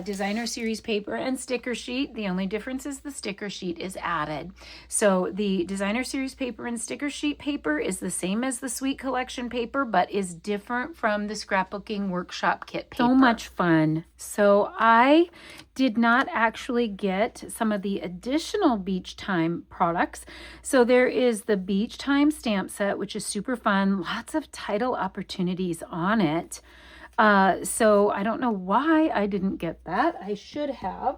designer series paper and sticker sheet. The only difference is the sticker sheet is added. So the designer series paper and sticker sheet paper is the same as the Sweet collection paper, but is different from the scrapbooking workshop kit paper. So much fun. So I did not actually get some of the additional Beach Time products. So there is the Beach Time stamp set, which is super fun. Lots of title opportunities on it. So I don't know why I didn't get that. I should have,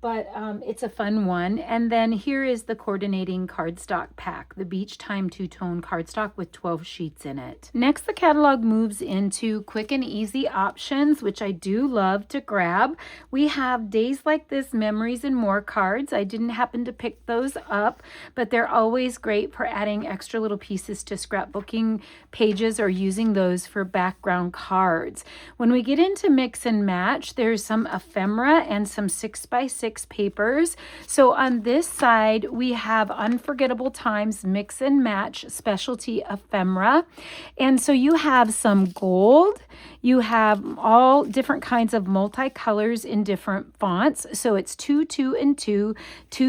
but it's a fun one. And then here is the coordinating cardstock pack, the Beach Time two-tone cardstock with 12 sheets in it. Next, the catalog moves into quick and easy options, which I do love to grab. We have Days Like This, Memories and More cards. I didn't happen to pick those up, but they're always great for adding extra little pieces to scrapbooking pages or using those for background cards. When we get into mix and match, there's some ephemera and some 6x6 papers. So on this side, we have Unforgettable Times Mix and Match Specialty Ephemera. And so you have some gold, you have all different kinds of multicolors in different fonts. So it's 2, 2, and 2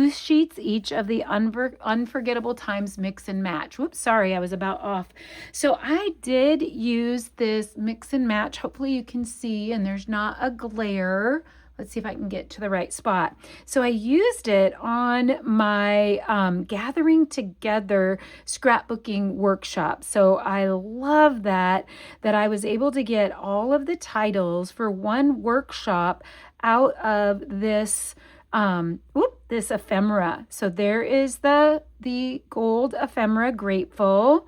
sheets each of the Unforgettable Times Mix and Match. Whoops, sorry, I was about off. So I did use this mix and match. Hopefully you can see, and there's not a glare. Let's see if I can get to the right spot. So I used it on my Gathering Together scrapbooking workshop. So I love that I was able to get all of the titles for one workshop out of this, this ephemera. So there is the gold ephemera, Grateful.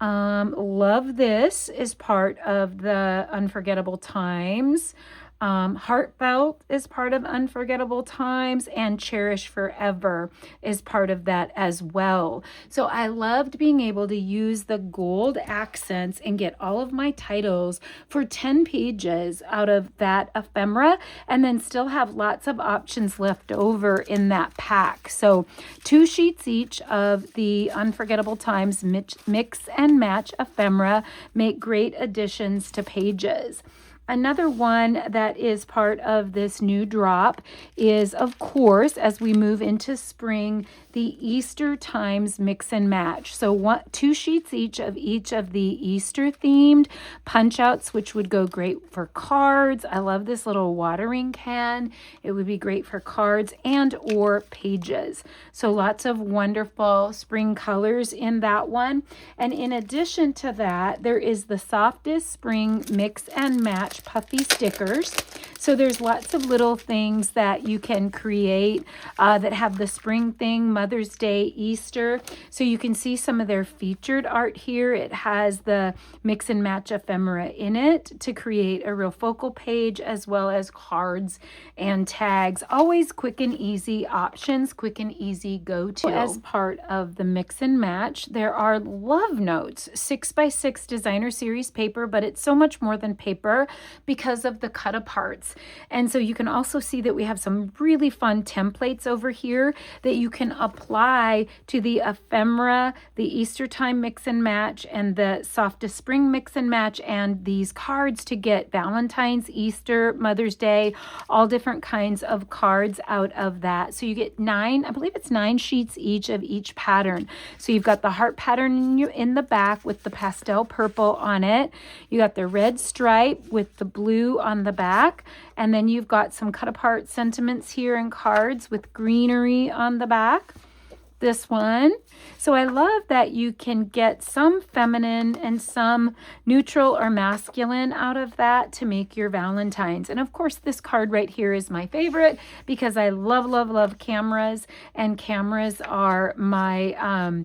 Love this is part of the Unforgettable Times. Heartfelt is part of Unforgettable Times, and Cherish Forever is part of that as well. So I loved being able to use the gold accents and get all of my titles for 10 pages out of that ephemera, and then still have lots of options left over in that pack. So 2 sheets each of the Unforgettable Times mix and match ephemera make great additions to pages. Another one that is part of this new drop is, of course, as we move into spring, the Easter Times mix and match. So 2 sheets each of the Easter themed punch outs, which would go great for cards. I love this little watering can. It would be great for cards and or pages. So lots of wonderful spring colors in that one. And in addition to that, there is the Softest Spring Mix and Match puffy stickers. So there's lots of little things that you can create that have the spring thing, Mother's Day, Easter. So you can see some of their featured art here. It has the mix and match ephemera in it to create a real focal page, as well as cards and tags. Always quick and easy options, quick and easy go-to. As part of the mix and match, there are love notes, 6x6 designer series paper, but it's so much more than paper because of the cut aparts. And so you can also see that we have some really fun templates over here that you can apply to the ephemera, the Easter time mix and match, and the Softest Spring mix and match, and these cards to get Valentine's, Easter, Mother's Day, all different kinds of cards out of that. So you get 9, I believe it's 9 sheets each of each pattern. So you've got the heart pattern in the back with the pastel purple on it. You got the red stripe with the blue on the back. And then you've got some cut apart sentiments here and cards with greenery on the back. This one. So I love that you can get some feminine and some neutral or masculine out of that to make your Valentines. And of course, this card right here is my favorite because I love, love, love cameras, and cameras are my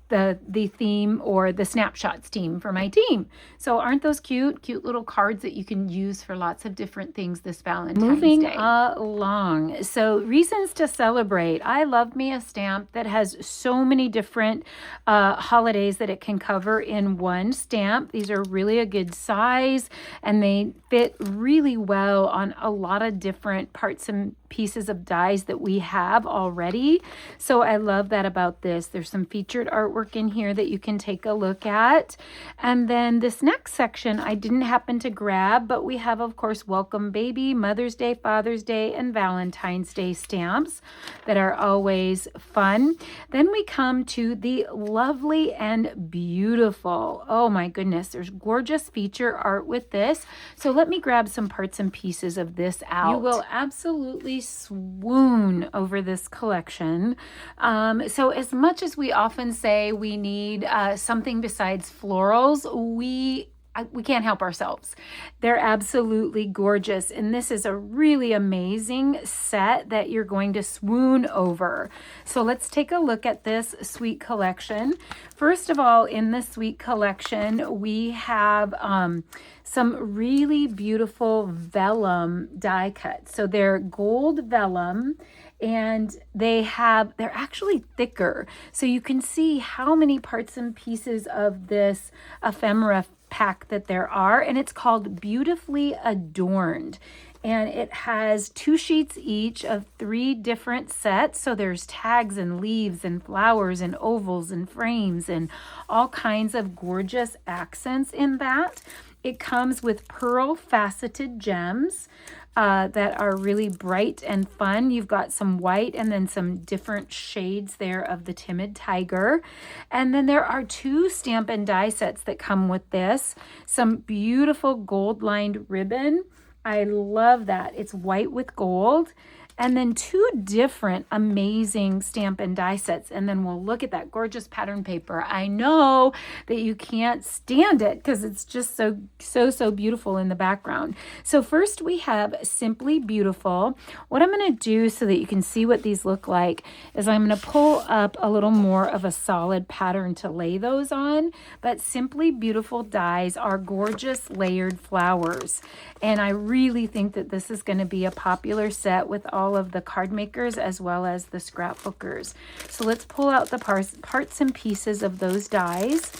the theme or the snapshots team for my team. So aren't those cute? Cute little cards that you can use for lots of different things this Valentine's Day. Moving along. So reasons to celebrate. I love me a stamp that has so many different holidays that it can cover in one stamp. These are really a good size, and they fit really well on a lot of different parts and pieces of dies that we have already. So I love that about this. There's some featured artwork in here that you can take a look at. And then this next section I didn't happen to grab, but we have, of course, Welcome Baby, Mother's Day, Father's Day, and Valentine's Day stamps that are always fun. Then we come to the lovely and beautiful, oh my goodness, there's gorgeous feature art with this. So let me grab some parts and pieces of this out. You will absolutely swoon over this collection. So as much as we often say we need something besides florals, we can't help ourselves. They're absolutely gorgeous. And this is a really amazing set that you're going to swoon over. So let's take a look at this sweet collection. First of all, in the sweet collection, we have some really beautiful vellum die cuts. So they're gold vellum, and they're actually thicker. So you can see how many parts and pieces of this ephemera pack that there are, and it's called Beautifully Adorned. And it has 2 sheets each of 3 different sets. So there's tags and leaves and flowers and ovals and frames and all kinds of gorgeous accents in that. It comes with pearl faceted gems that are really bright and fun. You've got some white and then some different shades there of the Timid Tiger. And then there are 2 stamp and die sets that come with this. Some beautiful gold lined ribbon. I love that. It's white with gold. and then 2 different amazing stamp and die sets. And then we'll look at that gorgeous pattern paper. I know that you can't stand it because it's just so beautiful in the background. So first we have Simply Beautiful. What I'm going to do so that you can see what these look like is I'm going to pull up a little more of a solid pattern to lay those on. But Simply Beautiful dies are gorgeous layered flowers. And I really think that this is going to be a popular set with all of the card makers as well as the scrapbookers. So let's pull out the parts and pieces of those dies.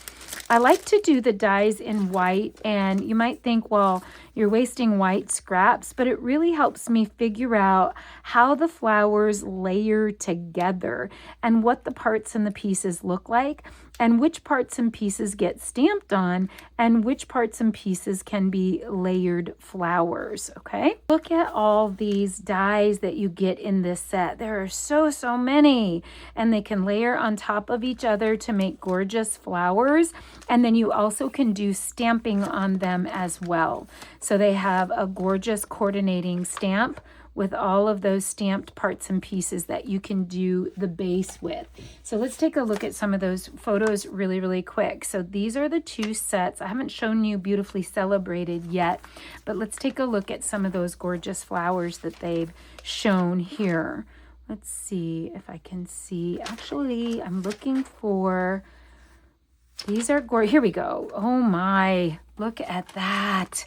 I like to do the dies in white, and you might think, well, you're wasting white scraps, but it really helps me figure out how the flowers layer together and what the parts and the pieces look like, and which parts and pieces get stamped on, and which parts and pieces can be layered flowers, okay? Look at all these dies that you get in this set. There are so many, and they can layer on top of each other to make gorgeous flowers, and then you also can do stamping on them as well. So they have a gorgeous coordinating stamp with all of those stamped parts and pieces that you can do the base with. So let's take a look at some of those photos really quick. So these are the 2 sets. I haven't shown you Beautifully Celebrated yet, but let's take a look at some of those gorgeous flowers that they've shown here. Let's see if I can see. Actually, I'm looking for, these are gorgeous. Here we go. Oh my, look at that.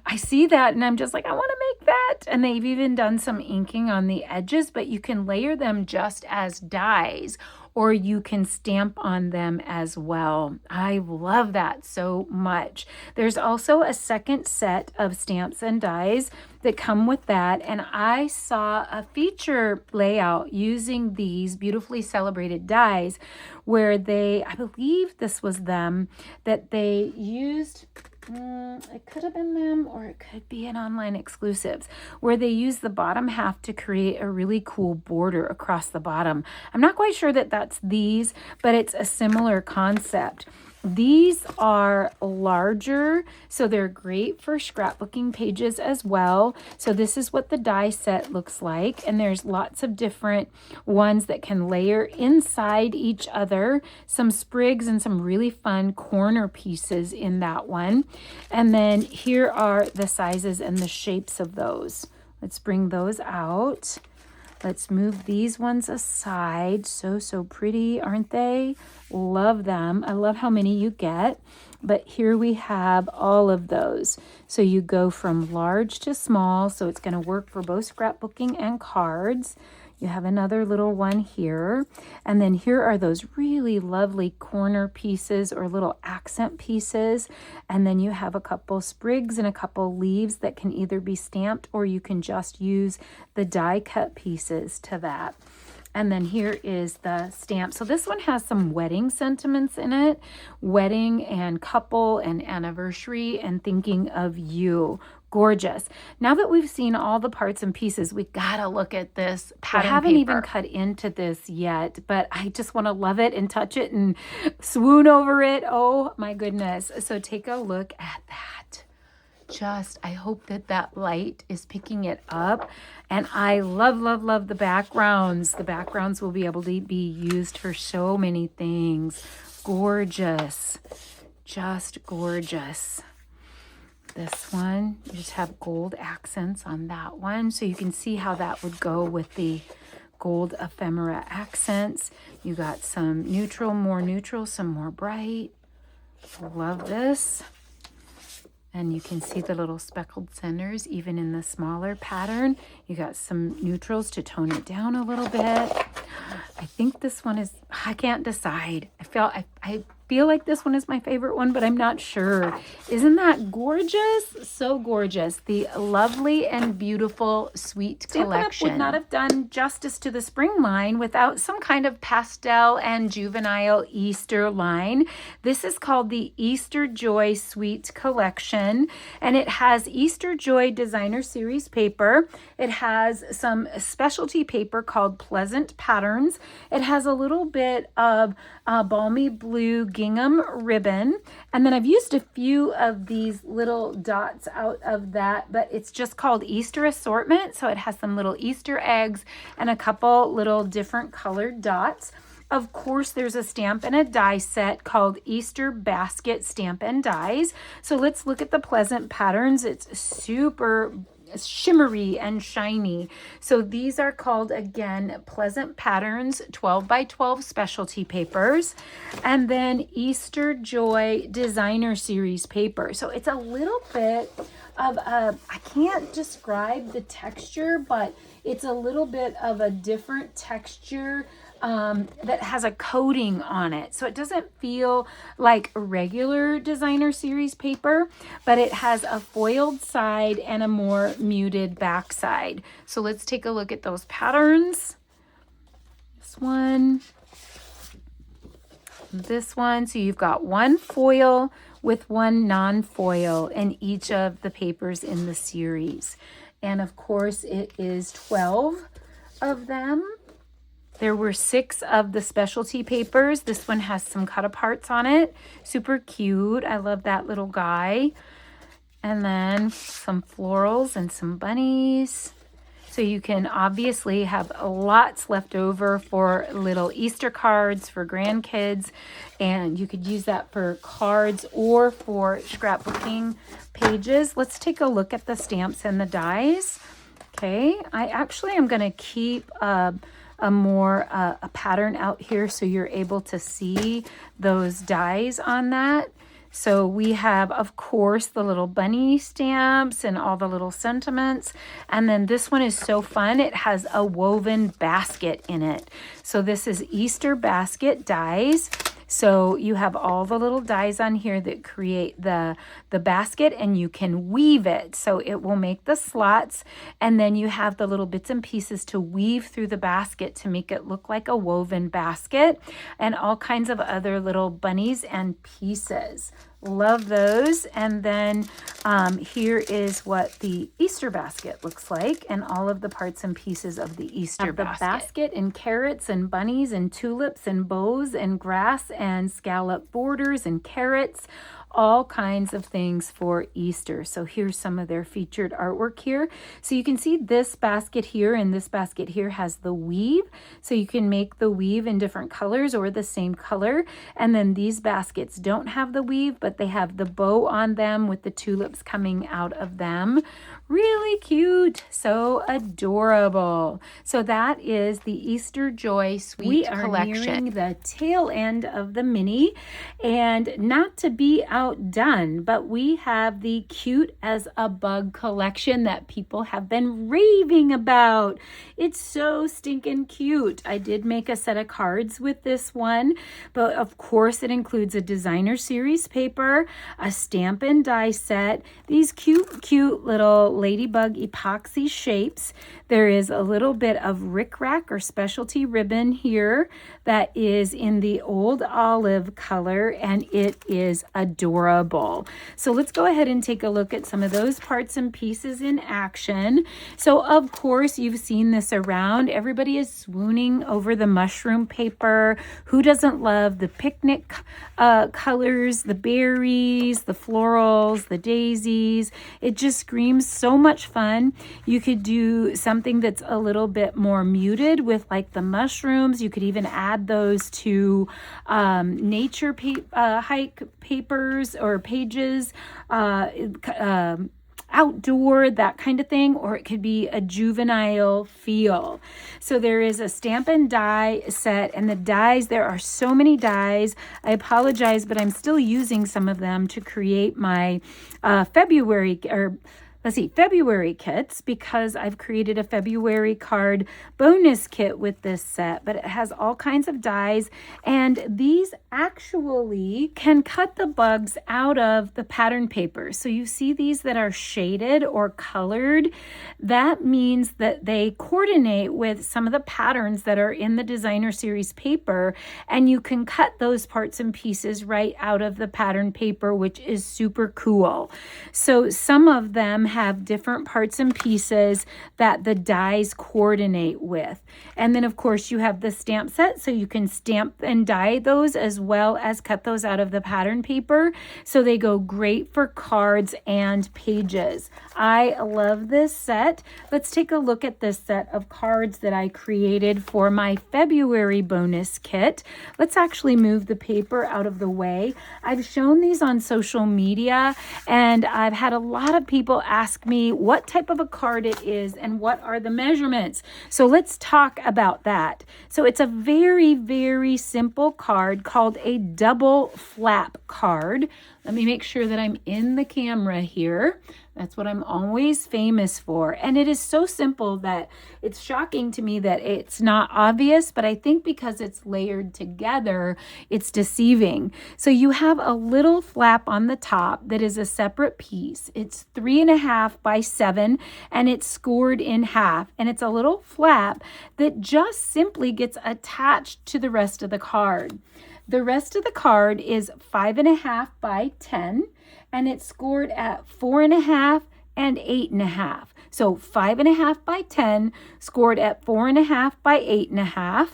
I see that and I'm just like, I want to make that. And they've even done some inking on the edges, but you can layer them just as dies, or you can stamp on them as well. I love that so much. There's also a second set of stamps and dies that come with that, and I saw a feature layout using these Beautifully Celebrated dies where they, I believe this was them, that they used, it could have been them or it could be an online exclusives, where they use the bottom half to create a really cool border across the bottom. I'm not quite sure that that's these, but it's a similar concept. These are larger, so they're great for scrapbooking pages as well. So this is what the die set looks like, and there's lots of different ones that can layer inside each other, some sprigs and some really fun corner pieces in that one. And then here are the sizes and the shapes of those. Let's bring those out. Let's move these ones aside. So pretty, aren't they? Love them. I love how many you get. But here we have all of those. So you go from large to small, so it's going to work for both scrapbooking and cards. You have another little one here. And then here are those really lovely corner pieces or little accent pieces. And then you have a couple sprigs and a couple leaves that can either be stamped, or you can just use the die cut pieces to that. And then here is the stamp. So this one has some wedding sentiments in it. Wedding and couple and anniversary and thinking of you. Gorgeous. Now that we've seen all the parts and pieces, we gotta look at this pattern. I haven't even cut into this yet, but I just want to love it and touch it and swoon over it. Oh my goodness. So take a look at that. I hope that that light is picking it up. And I love the backgrounds. The backgrounds will be able to be used for so many things. Gorgeous. Just gorgeous. This one, you just have gold accents on that one. So you can see how that would go with the gold ephemera accents. You got some neutral, more neutral, some more bright. Love this. And you can see the little speckled centers even in the smaller pattern. You got some neutrals to tone it down a little bit. I think this one is, I can't decide. I feel like this one is my favorite one, but I'm not sure. Isn't that gorgeous? So gorgeous. The lovely and beautiful Sweet Collection. Stampin' Up would not have done justice to the spring line without some kind of pastel and juvenile Easter line. This is called the Easter Joy Sweet Collection, and it has Easter Joy Designer Series paper. It has some specialty paper called Pleasant Patterns. It has a little bit of balmy blue gingham ribbon. And then I've used a few of these little dots out of that, but it's just called Easter Assortment. So it has some little Easter eggs and a couple little different colored dots. Of course, there's a stamp and a die set called Easter Basket Stamp and Dies. So let's look at the Pleasant patterns. It's super shimmery and shiny. So these are called, again, Pleasant Patterns 12 by 12 specialty papers. And then Easter Joy Designer Series paper. So it's a little bit of a, I can't describe the texture, but it's a little bit of a different texture that has a coating on it. So it doesn't feel like a regular designer series paper, but it has a foiled side and a more muted back side. So let's take a look at those patterns. This one, this one. So you've got one foil with one non-foil in each of the papers in the series. And of course it is 12 of them. There were 6 of the specialty papers. This one has some cut-aparts on it. Super cute. I love that little guy. And then some florals and some bunnies. So you can obviously have lots left over for little Easter cards for grandkids. And you could use that for cards or for scrapbooking pages. Let's take a look at the stamps and the dies. Okay, I actually am going to keep a pattern out here so you're able to see those dies on that. So we have, of course, the little bunny stamps and all the little sentiments. And then this one is so fun. It has a woven basket in it. So this is Easter basket dies. So you have all the little dies on here that create the basket, and you can weave it. So it will make the slots, and then you have the little bits and pieces to weave through the basket to make it look like a woven basket, and all kinds of other little bunnies and pieces. Love those. And then here is what the Easter basket looks like, and all of the parts and pieces of the Easter basket. The basket and carrots and bunnies and tulips and bows and grass and scallop borders and carrots, all kinds of things for Easter. So here's some of their featured artwork here. So you can see this basket here and this basket here has the weave. So you can make the weave in different colors or the same color. And then these baskets don't have the weave, but they have the bow on them with the tulips coming out of them. Really cute. So adorable. So that is the Easter Joy Sweet Collection. We are nearing the tail end of the mini, and not to be outdone, but we have the Cute as a Bug collection that people have been raving about. It's so stinking cute. I did make a set of cards with this one, but of course it includes a designer series paper, a stamp and die set, these cute little ladybug epoxy shapes. There is a little bit of rickrack or specialty ribbon here that is in the old olive color, and it is adorable. So let's go ahead and take a look at some of those parts and pieces in action. So of course you've seen this around. Everybody is swooning over the mushroom paper. Who doesn't love the picnic colors, the berries, the florals, the daisies? It just screams so much fun. You could do something that's a little bit more muted with like the mushrooms. You could even add those to nature hike papers or pages, outdoor, that kind of thing, or it could be a juvenile feel. So there is a stamp and die set, and the dies, there are so many dies. I apologize, but I'm still using some of them to create my February kits, because I've created a February card bonus kit with this set, but it has all kinds of dies, and these actually can cut the bugs out of the pattern paper. So you see these that are shaded or colored. That means that they coordinate with some of the patterns that are in the designer series paper, and you can cut those parts and pieces right out of the pattern paper, which is super cool. So some of them have different parts and pieces that the dies coordinate with. And then of course you have the stamp set, so you can stamp and die those as well as cut those out of the pattern paper. So they go great for cards and pages. I love this set. Let's take a look at this set of cards that I created for my February bonus kit. Let's actually move the paper out of the way. I've shown these on social media, and I've had a lot of people ask me what type of a card it is and what are the measurements. So let's talk about that. So it's a very, very simple card called a double flap card. Let me make sure that I'm in the camera here. That's what I'm always famous for. And it is so simple that it's shocking to me that it's not obvious, but I think because it's layered together, it's deceiving. So you have a little flap on the top that is a separate piece. It's 3.5 by 7, and it's scored in half. And it's a little flap that just simply gets attached to the rest of the card. The rest of the card is 5.5 by 10, and it's scored at 4.5 and 8.5. So 5.5 by 10 scored at 4.5 by 8.5.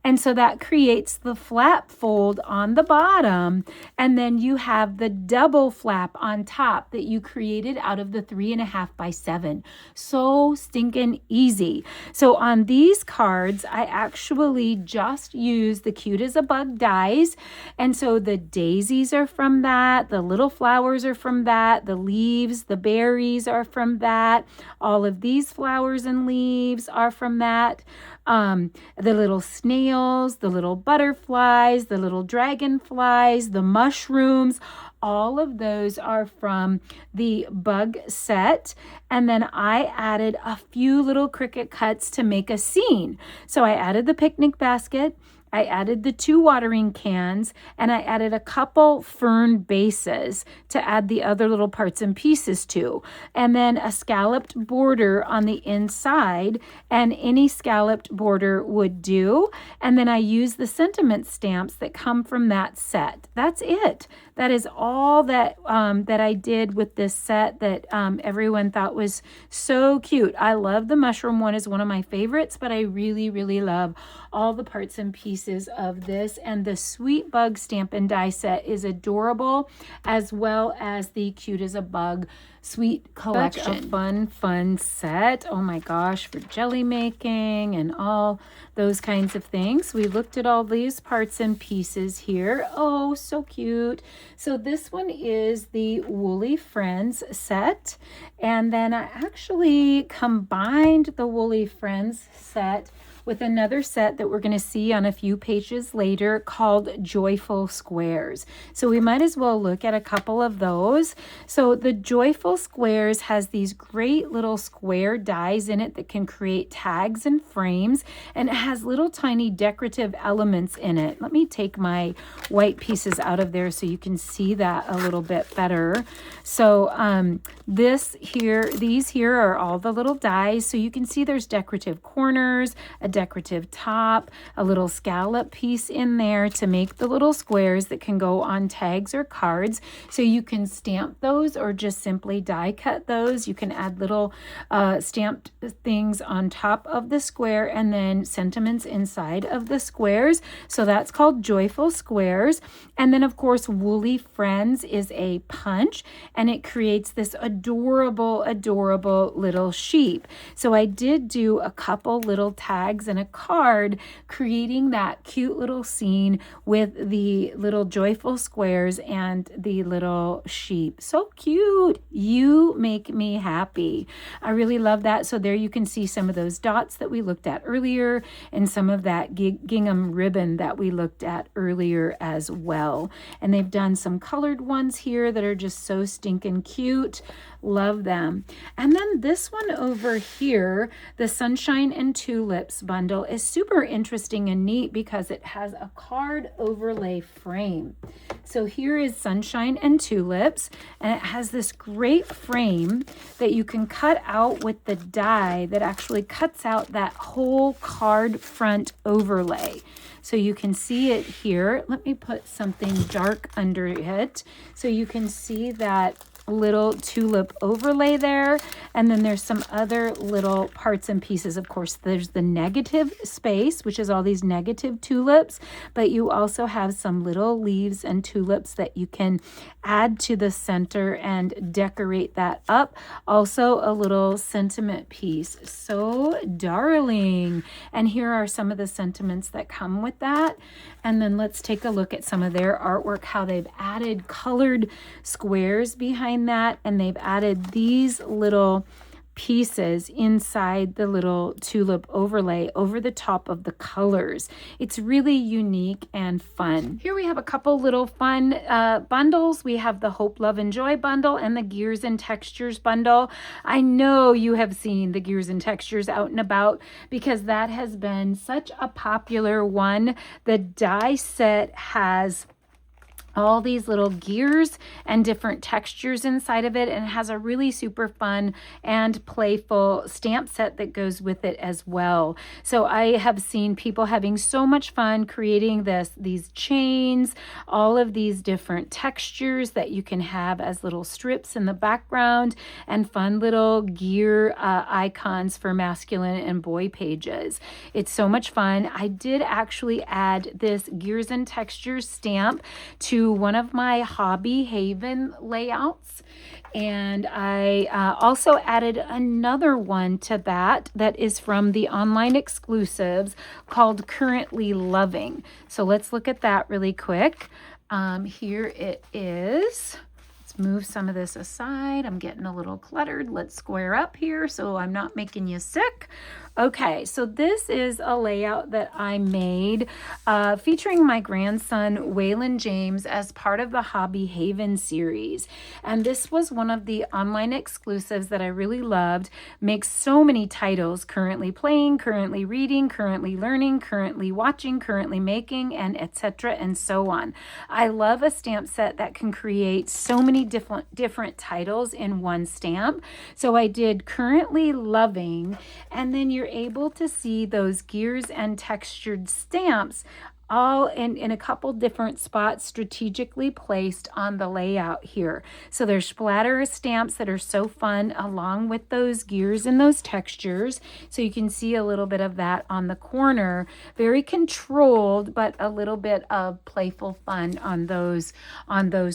And so that creates the flap fold on the bottom. And then you have the double flap on top that you created out of the 3.5 by 7. So stinking easy. So on these cards, I actually just use the Cute as a Bug dies. And so the daisies are from that. The little flowers are from that. The leaves, the berries are from that. All of these flowers and leaves are from that. The little snails, the little butterflies, the little dragonflies, the mushrooms, all of those are from the bug set. And then I added a few little Cricut cuts to make a scene. So I added the picnic basket, I added the 2 watering cans, and I added a couple fern bases to add the other little parts and pieces to. And then a scalloped border on the inside, and any scalloped border would do. And then I used the sentiment stamps that come from that set. That's it. That is all that that I did with this set that everyone thought was so cute. I love the mushroom one, is one of my favorites, but I really, really love all the parts and pieces of this. And the Sweet Bug Stamp and Die set is adorable, as well as the Cute as a Bug Sweet collection. Such a fun set. Oh my gosh, for jelly making and all those kinds of things. We looked at all these parts and pieces here. Oh, so cute. So this one is the Woolly Friends set. And then I actually combined the Woolly Friends set with another set that we're going to see on a few pages later called Joyful Squares. So we might as well look at a couple of those. So the Joyful Squares has these great little square dies in it that can create tags and frames, and it has little tiny decorative elements in it. Let me take my white pieces out of there so you can see that a little bit better. So these here are all the little dies. So you can see there's decorative corners, a decorative top, a little scallop piece in there to make the little squares that can go on tags or cards. So you can stamp those or just simply die cut those. You can add little stamped things on top of the square and then sentiments inside of the squares. So that's called Joyful Squares. And then of course Woolly Friends is a punch, and it creates this adorable little sheep. So I did do a couple little tags and a card, creating that cute little scene with the little joyful squares and the little sheep. So cute. You make me happy. I really love that. So there you can see some of those dots that we looked at earlier and some of that gingham ribbon that we looked at earlier as well. And they've done some colored ones here that are just so stinking cute. Love them. And then this one over here, the Sunshine and Tulips bundle, is super interesting and neat because it has a card overlay frame. So here is Sunshine and Tulips, and it has this great frame that you can cut out with the die that actually cuts out that whole card front overlay. So you can see it here. Let me put something dark under it so you can see that little tulip overlay there. And then there's some other little parts and pieces. Of course, there's the negative space, which is all these negative tulips, but you also have some little leaves and tulips that you can add to the center and decorate that up. Also a little sentiment piece. So darling. And here are some of the sentiments that come with that. And then let's take a look at some of their artwork, how they've added colored squares behind that, and they've added these little pieces inside the little tulip overlay over the top of the colors. It's really unique and fun. Here we have a couple little fun bundles. We have the Hope, Love, and Joy bundle and the Gears and Textures bundle. I know you have seen the Gears and Textures out and about because that has been such a popular one. The die set has all these little gears and different textures inside of it, and it has a really super fun and playful stamp set that goes with it as well. So I have seen people having so much fun creating these chains, all of these different textures that you can have as little strips in the background, and fun little gear icons for masculine and boy pages. It's so much fun. I did actually add this Gears and Textures stamp to one of my Hobby Haven layouts, and I also added another one to that is from the online exclusives called Currently Loving. So let's look at that really quick. Here it is. Let's move some of this aside. I'm getting a little cluttered. Let's square up here so I'm not making you sick. Okay, so this is a layout that I made featuring my grandson, Waylon James, as part of the Hobby Haven series. And this was one of the online exclusives that I really loved. Makes so many titles: currently playing, currently reading, currently learning, currently watching, currently making, and etc. and so on. I love a stamp set that can create so many different titles in one stamp. So I did Currently Loving, and then you're able to see those gears and textured stamps all in a couple different spots strategically placed on the layout here. So there's splatter stamps that are so fun along with those gears and those textures. So you can see a little bit of that on the corner. Very controlled, but a little bit of playful fun on those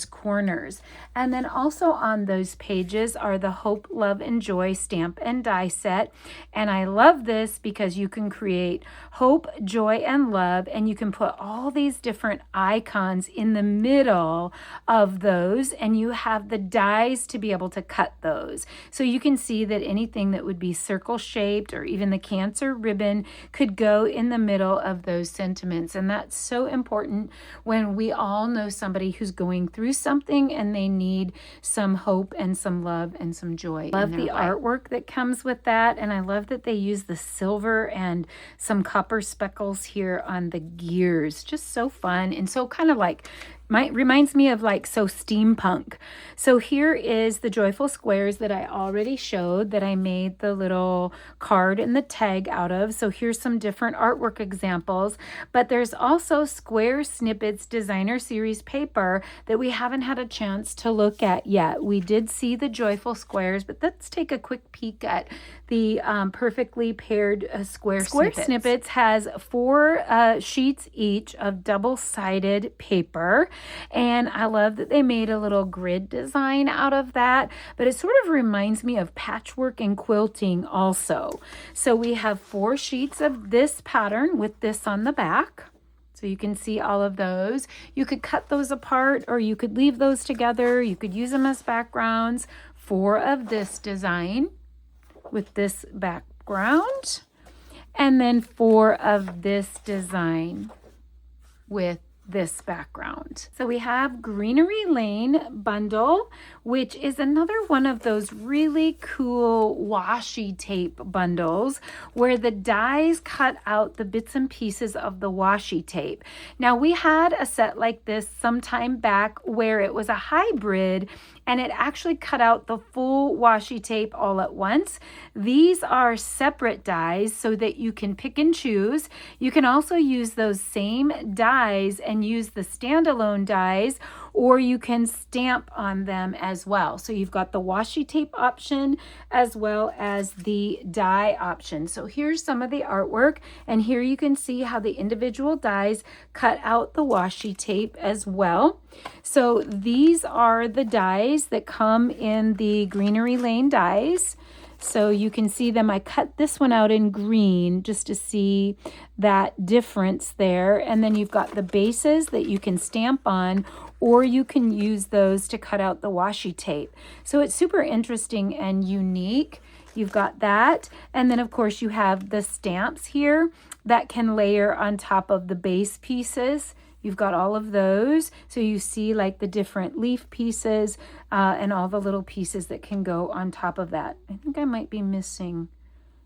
corners. And then also on those pages are the Hope, Love, and Joy stamp and die set. And I love this because you can create hope, joy, and love, and you can put all these different icons in the middle of those, and you have the dies to be able to cut those. So you can see that anything that would be circle shaped or even the Cancer ribbon could go in the middle of those sentiments. And that's so important when we all know somebody who's going through something and they need some hope and some love and some joy. I love the artwork that comes with that, and I love that they use the silver and some copper speckles here on the gears. Just so fun and so kind of like reminds me of like so steampunk. So here is the joyful squares that I already showed that I made the little card and the tag out of. So here's some different artwork examples, but there's also Square Snippets Designer Series paper that we haven't had a chance to look at yet. We did see the joyful squares, but let's take a quick peek at the perfectly paired Square Snippets has 4 sheets each of double-sided paper. And I love that they made a little grid design out of that, but it sort of reminds me of patchwork and quilting also. So we have 4 sheets of this pattern with this on the back. So you can see all of those. You could cut those apart or you could leave those together. You could use them as backgrounds. 4 of this design with this background, and then 4 of this design with this background. So we have Greenery Lane bundle, which is another one of those really cool washi tape bundles where the dies cut out the bits and pieces of the washi tape. Now we had a set like this some time back where it was a hybrid and it actually cut out the full washi tape all at once. These are separate dies so that you can pick and choose. You can also use those same dies and use the standalone dies, or you can stamp on them as well. So you've got the washi tape option as well as the die option. So here's some of the artwork, and here you can see how the individual dies cut out the washi tape as well. So these are the dies that come in the Greenery Lane dies. So you can see them. I cut this one out in green just to see that difference there. And then you've got the bases that you can stamp on, or you can use those to cut out the washi tape. So it's super interesting and unique. You've got that. And then of course you have the stamps here that can layer on top of the base pieces. You've got all of those. So you see like the different leaf pieces and all the little pieces that can go on top of that. I think I might be missing,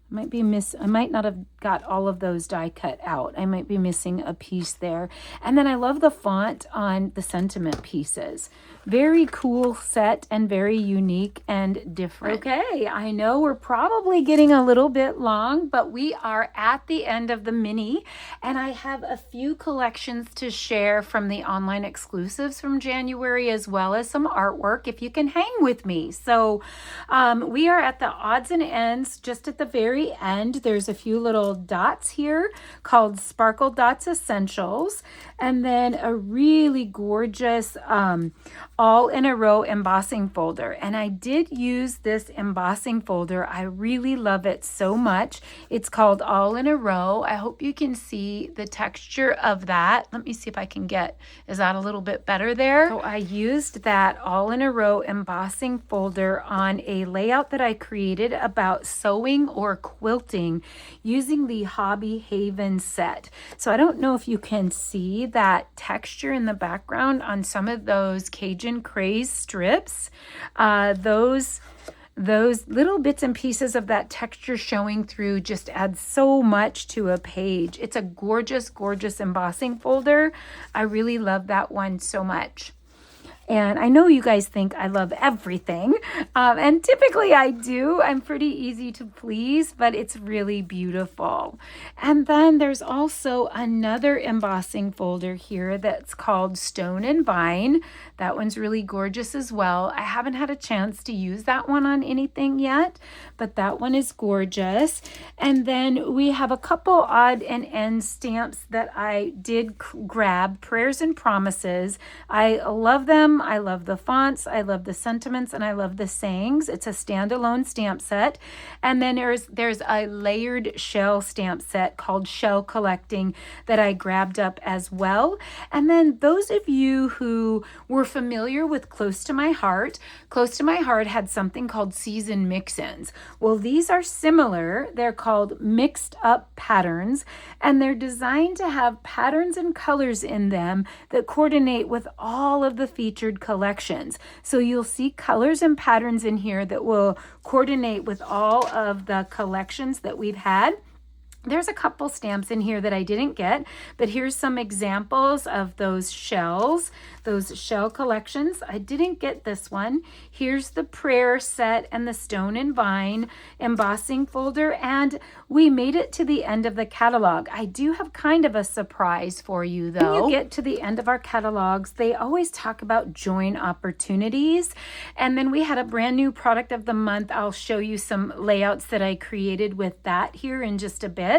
I might not have got all of those die cut out. I might be missing a piece there. And then I love the font on the sentiment pieces. Very cool set and very unique and different. Okay, I know we're probably getting a little bit long, but we are at the end of the mini, and I have a few collections to share from the online exclusives from January, as well as some artwork if you can hang with me. So we are at the odds and ends, just at the very end. There's a few little dots here called Sparkle Dots Essentials, and then a really gorgeous all in a row embossing folder. And I did use this embossing folder. I really love it so much. It's called All in a Row. I hope you can see the texture of that. Let me see if I can is that a little bit better there? So I used that All in a Row embossing folder on a layout that I created about sewing or quilting using the Hobby Haven set. So I don't know if you can see that texture in the background on some of those Cajun Craze strips. Those little bits and pieces of that texture showing through just add so much to a page. It's a gorgeous, gorgeous embossing folder. I really love that one so much. And I know you guys think I love everything, and typically I do. I'm pretty easy to please, but it's really beautiful. And then there's also another embossing folder here that's called Stone and Vine. That one's really gorgeous as well. I haven't had a chance to use that one on anything yet, but that one is gorgeous. And then we have a couple odd and end stamps that I did grab, Prayers and Promises. I love them. I love the fonts, I love the sentiments, and I love the sayings. It's a standalone stamp set. And then there's a layered shell stamp set called Shell Collecting that I grabbed up as well. And then those of you who were familiar with Close to My Heart had something called Season Mix-Ins. Well, these are similar. They're called Mixed Up Patterns, and they're designed to have patterns and colors in them that coordinate with all of the featured collections. So you'll see colors and patterns in here that will coordinate with all of the collections that we've had. There's a couple stamps in here that I didn't get, but here's some examples of those shells, those shell collections. I didn't get this one. Here's the prayer set and the Stone and Vine embossing folder, and we made it to the end of the catalog. I do have kind of a surprise for you though. When you get to the end of our catalogs, they always talk about join opportunities, and then we had a brand new product of the month. I'll show you some layouts that I created with that here in just a bit.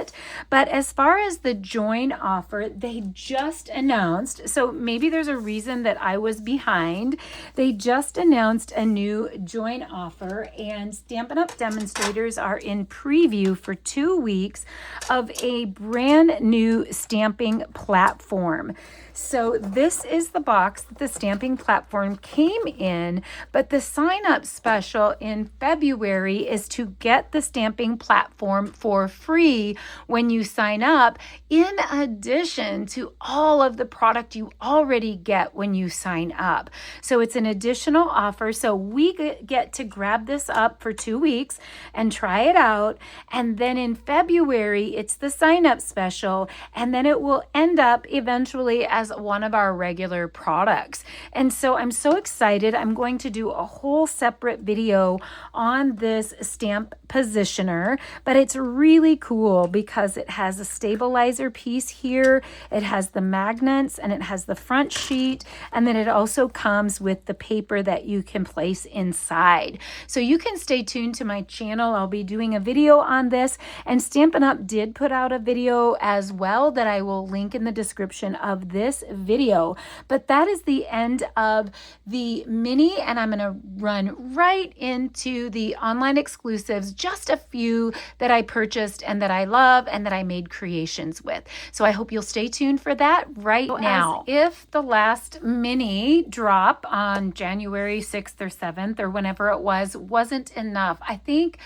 But as far as the join offer, they just announced, so maybe there's a reason that I was behind. They just announced a new join offer, and Stampin' Up! Demonstrators are in preview for 2 weeks of a brand new stamping platform. So this is the box that the stamping platform came in, but the sign up special in February is to get the stamping platform for free when you sign up, in addition to all of the product you already get when you sign up. So it's an additional offer. So we get to grab this up for 2 weeks and try it out. And then in February, it's the sign up special, and then it will end up eventually as one of our regular products. And so I'm so excited. I'm going to do a whole separate video on this stamp positioner, but it's really cool because it has a stabilizer piece here, it has the magnets, and it has the front sheet, and then it also comes with the paper that you can place inside. So you can stay tuned to my channel. I'll be doing a video on this, and Stampin' Up! Did put out a video as well that I will link in the description of this video. But that is the end of the mini, and I'm going to run right into the online exclusives, just a few that I purchased and that I love and that I made creations with. So I hope you'll stay tuned for that right now. As if the last mini drop on January 6th or 7th or whenever it was wasn't enough, I think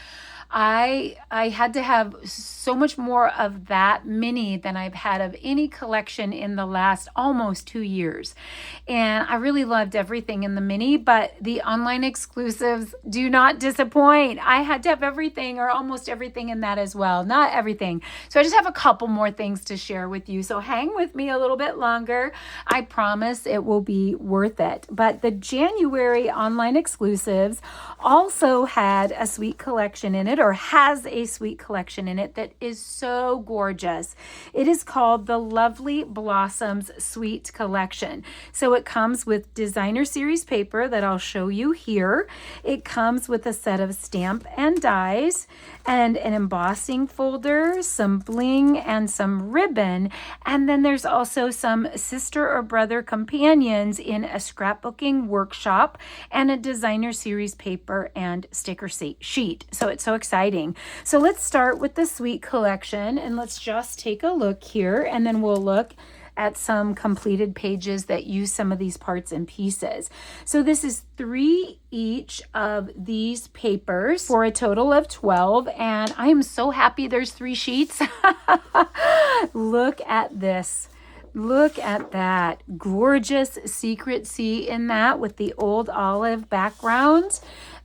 I had to have so much more of that mini than I've had of any collection in the last almost 2 years. And I really loved everything in the mini, but the online exclusives do not disappoint. I had to have everything or almost everything in that as well. Not everything. So I just have a couple more things to share with you. So hang with me a little bit longer. I promise it will be worth it. But the January online exclusives also had a sweet collection in it, or has a sweet collection in it that is so gorgeous. It is called the Lovely Blossoms Sweet Collection. So it comes with designer series paper that I'll show you here. It comes with a set of stamp and dies and an embossing folder, some bling, and some ribbon. And then there's also some sister or brother companions in a scrapbooking workshop and a designer series paper and sticker sheet. So it's so exciting. So let's start with the sweet collection, and let's just take a look here, and then we'll look at some completed pages that use some of these parts and pieces. So this is 3 each of these papers for a total of 12, and I am so happy there's 3 sheets. Look at this. Look at that gorgeous secret C in that with the old olive background.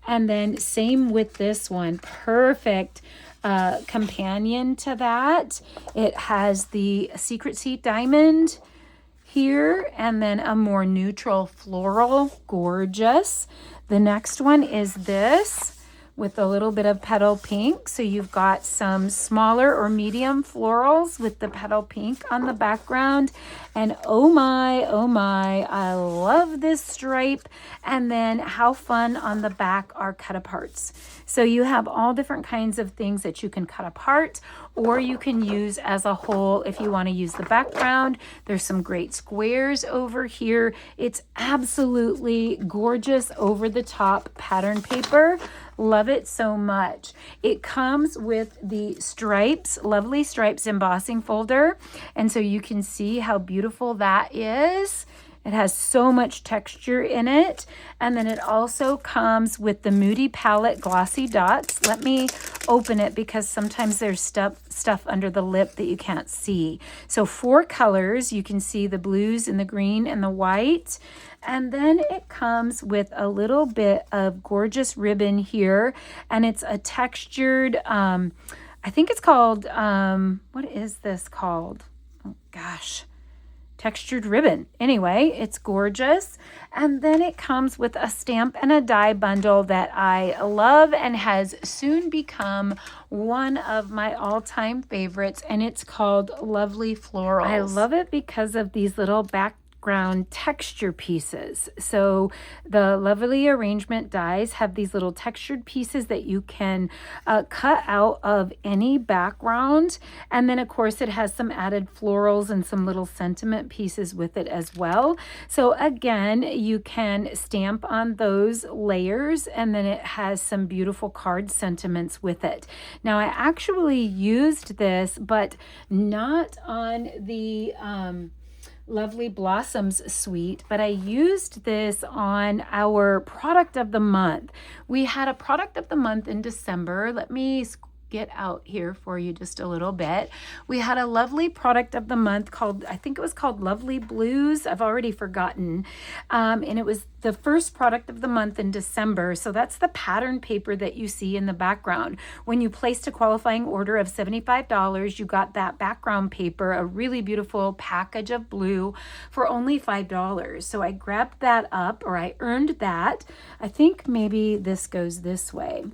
And then same with this one, perfect companion to that. It has the secret seat diamond here, and then a more neutral floral, gorgeous. The next one is this with a little bit of petal pink. So you've got some smaller or medium florals with the petal pink on the background. And oh my, I love this stripe. And then how fun on the back are cut aparts. So you have all different kinds of things that you can cut apart, or you can use as a whole if you want to use the background. There's some great squares over here. It's absolutely gorgeous over the top pattern paper. Love it so much. It comes with the stripes, lovely stripes embossing folder. And so you can see how beautiful that is. It has so much texture in it. And then it also comes with the Moody Palette Glossy Dots. Let me open it because sometimes there's stuff under the lip that you can't see. So 4 colors. You can see the blues and the green and the white. And then it comes with a little bit of gorgeous ribbon here. And it's a textured, I think it's called, what is this called? Oh, gosh. Textured ribbon. Anyway, it's gorgeous. And then it comes with a stamp and a die bundle that I love and has soon become one of my all-time favorites, and it's called Lovely Florals. I love it because of these little background texture pieces. So the lovely arrangement dies have these little textured pieces that you can cut out of any background. And then of course it has some added florals and some little sentiment pieces with it as well. So again, you can stamp on those layers, and then it has some beautiful card sentiments with it. Now I actually used this, but not on the Lovely Blossoms suite, but I used this on our product of the month. We had a product of the month in December. Let me get out here for you just a little bit. We had a lovely product of the month called, I think it was called Lovely Blues. I've already forgotten. And it was the first product of the month in December. So that's the pattern paper that you see in the background. When you placed a qualifying order of $75, you got that background paper, a really beautiful package of blue for only $5. So I grabbed that up, or I earned that. I think maybe this goes this way.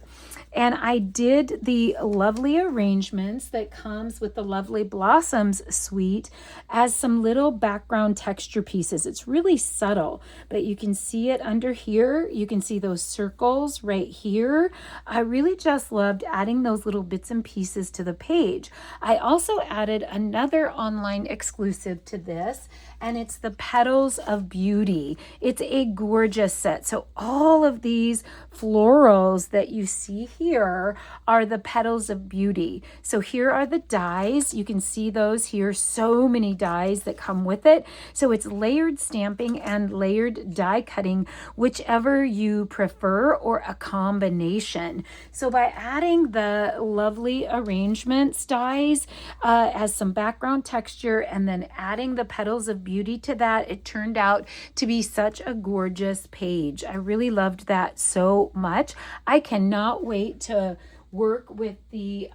And I did the lovely arrangements that comes with the Lovely Blossoms suite as some little background texture pieces. It's really subtle, but you can see it under here. You can see those circles right here. I really just loved adding those little bits and pieces to the page. I also added another online exclusive to this, and it's the Petals of Beauty. It's a gorgeous set. So all of these florals that you see here are the Petals of Beauty. So here are the dies. You can see those here. So many dies that come with it. So it's layered stamping and layered die cutting, whichever you prefer, or a combination. So by adding the lovely arrangements dies as some background texture, and then adding the Petals of Beauty to that, it turned out to be such a gorgeous page. I really loved that so much. I cannot wait to work with the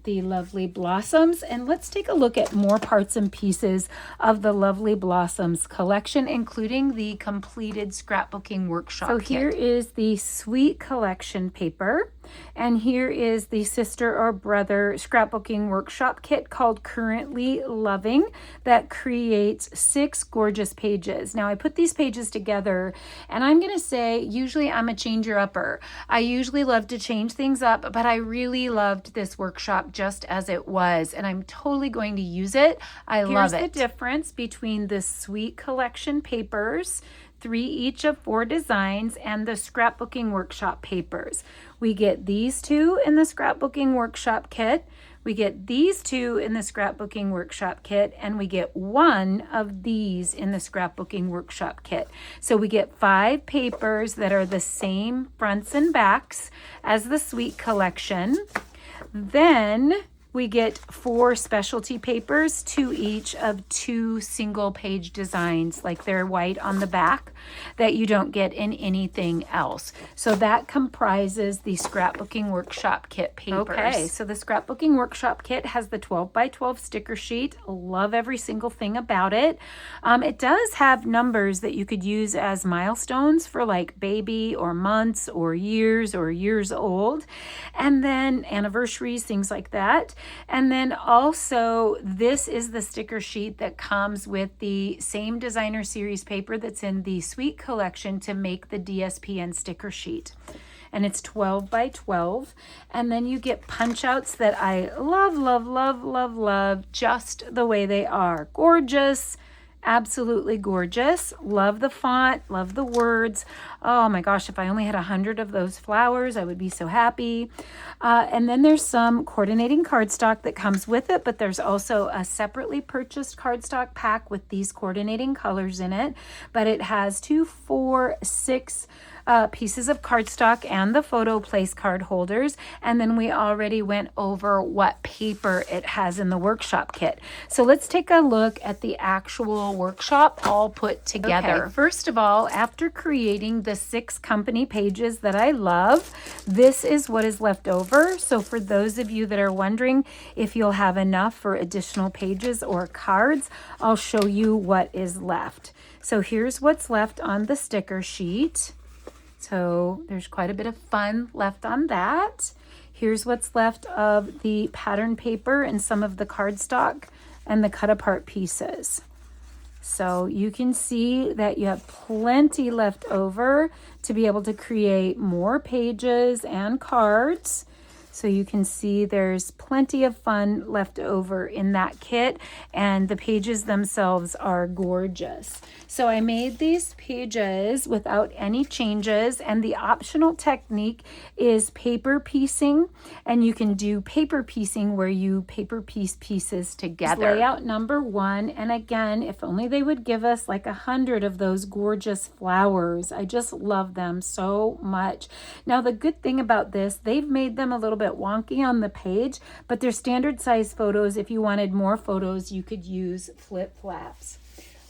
Lovely Blossoms. And let's take a look at more parts and pieces of the Lovely Blossoms collection, including the completed scrapbooking workshop kit. Here is the Sweet Collection paper, and here is the sister or brother scrapbooking workshop kit called Currently Loving, that creates 6 gorgeous pages. Now I put these pages together, and I'm going to say usually I'm a changer-upper. I usually love to change things up, but I really loved this workshop just as it was, and I'm totally going to use it. I love it. Here's the difference between the Sweet Collection papers, 3 each of 4 designs, and the scrapbooking workshop papers. We get these 2 in the scrapbooking workshop kit. We get these 2 in the scrapbooking workshop kit, and we get 1 of these in the scrapbooking workshop kit. So we get 5 papers that are the same fronts and backs as the Sweet Collection. Then we get 4 specialty papers, 2 each of 2 single page designs, like they're white on the back, that you don't get in anything else. So that comprises the scrapbooking workshop kit papers. Okay, so the scrapbooking workshop kit has the 12 by 12 sticker sheet. Love every single thing about it. It does have numbers that you could use as milestones for like baby or months or years old, and then anniversaries, things like that. And then also, this is the sticker sheet that comes with the same designer series paper that's in the Sweet Collection to make the DSPN sticker sheet. And it's 12 by 12. And then you get punch outs that I love, just the way they are. Gorgeous. Absolutely gorgeous. Love the font, love the words. Oh my gosh, if I only had 100 of those flowers, I would be so happy. And then there's some coordinating cardstock that comes with it, but there's also a separately purchased cardstock pack with these coordinating colors in it. But it has 2, 4, 6 pieces of cardstock and the photo place card holders. And then we already went over what paper it has in the workshop kit. So let's take a look at the actual workshop all put together. Okay, first of all, after creating the 6 company pages that I love, this is what is left over. So for those of you that are wondering if you'll have enough for additional pages or cards, I'll show you what is left. So here's what's left on the sticker sheet. So there's quite a bit of fun left on that. Here's what's left of the pattern paper and some of the cardstock and the cut apart pieces. So you can see that you have plenty left over to be able to create more pages and cards. So you can see there's plenty of fun left over in that kit, and the pages themselves are gorgeous. So I made these pages without any changes, and the optional technique is paper piecing, and you can do paper piecing where you paper piece pieces together. Layout number 1, and again, if only they would give us like 100 of those gorgeous flowers. I just love them so much. Now the good thing about this, they've made them a little bit wonky on the page, but they're standard size photos. If you wanted more photos, you could use flip flaps.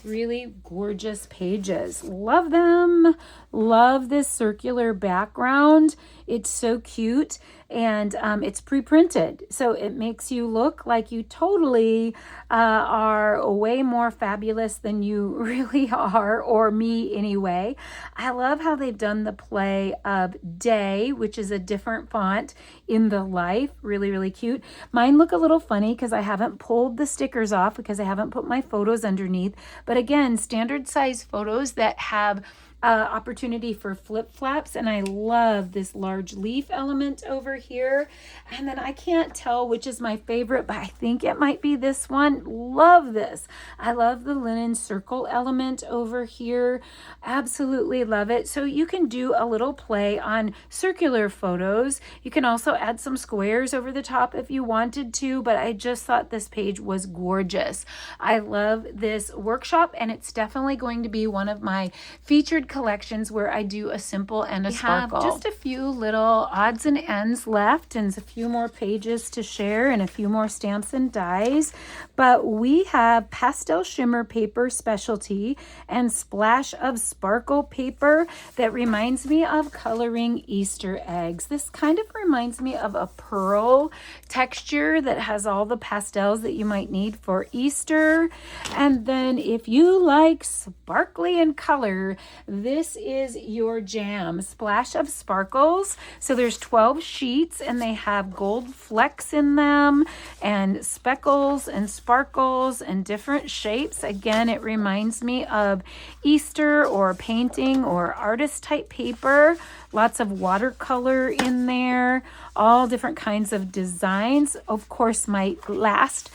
Really gorgeous pages. Love them. Love this circular background. It's so cute, and it's pre-printed, so it makes you look like you totally are way more fabulous than you really are, or me anyway. I love how they've done the play of day, which is a different font in the life. Really, really cute. Mine look a little funny because I haven't pulled the stickers off because I haven't put my photos underneath. But again, standard size photos that have opportunity for flip flaps, and I love this large leaf element over here. And then I can't tell which is my favorite, but I think it might be this one. Love this. I love the linen circle element over here. Absolutely love it. So you can do a little play on circular photos. You can also add some squares over the top if you wanted to, but I just thought this page was gorgeous. I love this workshop, and it's definitely going to be one of my featured collections where I do a simple and a sparkle. Just a few little odds and ends left, and a few more pages to share, and a few more stamps and dies. But we have pastel shimmer paper specialty and splash of sparkle paper that reminds me of coloring Easter eggs. This kind of reminds me of a pearl texture that has all the pastels that you might need for Easter. And then if you like sparkly in color, this is your jam. Splash of sparkles. So there's 12 sheets, and they have gold flecks in them, and speckles and sparkles and different shapes. Again, it reminds me of Easter or painting or artist type paper. Lots of watercolor in there, all different kinds of designs. Of course, my last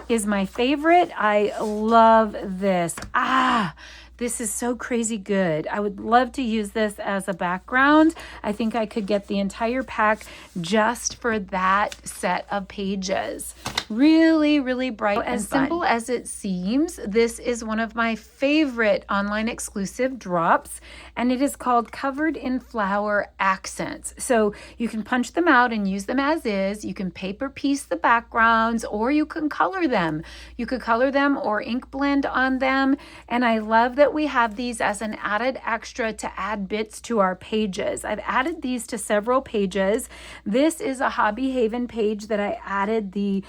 is my favorite. I love this. This is so crazy good. I would love to use this as a background. I think I could get the entire pack just for that set of pages. Really, really bright and as fun. Simple as it seems, this is one of my favorite online exclusive drops, and it is called Covered in Flower Accents. So you can punch them out and use them as is. You can paper piece the backgrounds, or you can color them. You could color them or ink blend on them, and I love that we have these as an added extra to add bits to our pages. I've added these to several pages. This is a Hobby Haven page that I added the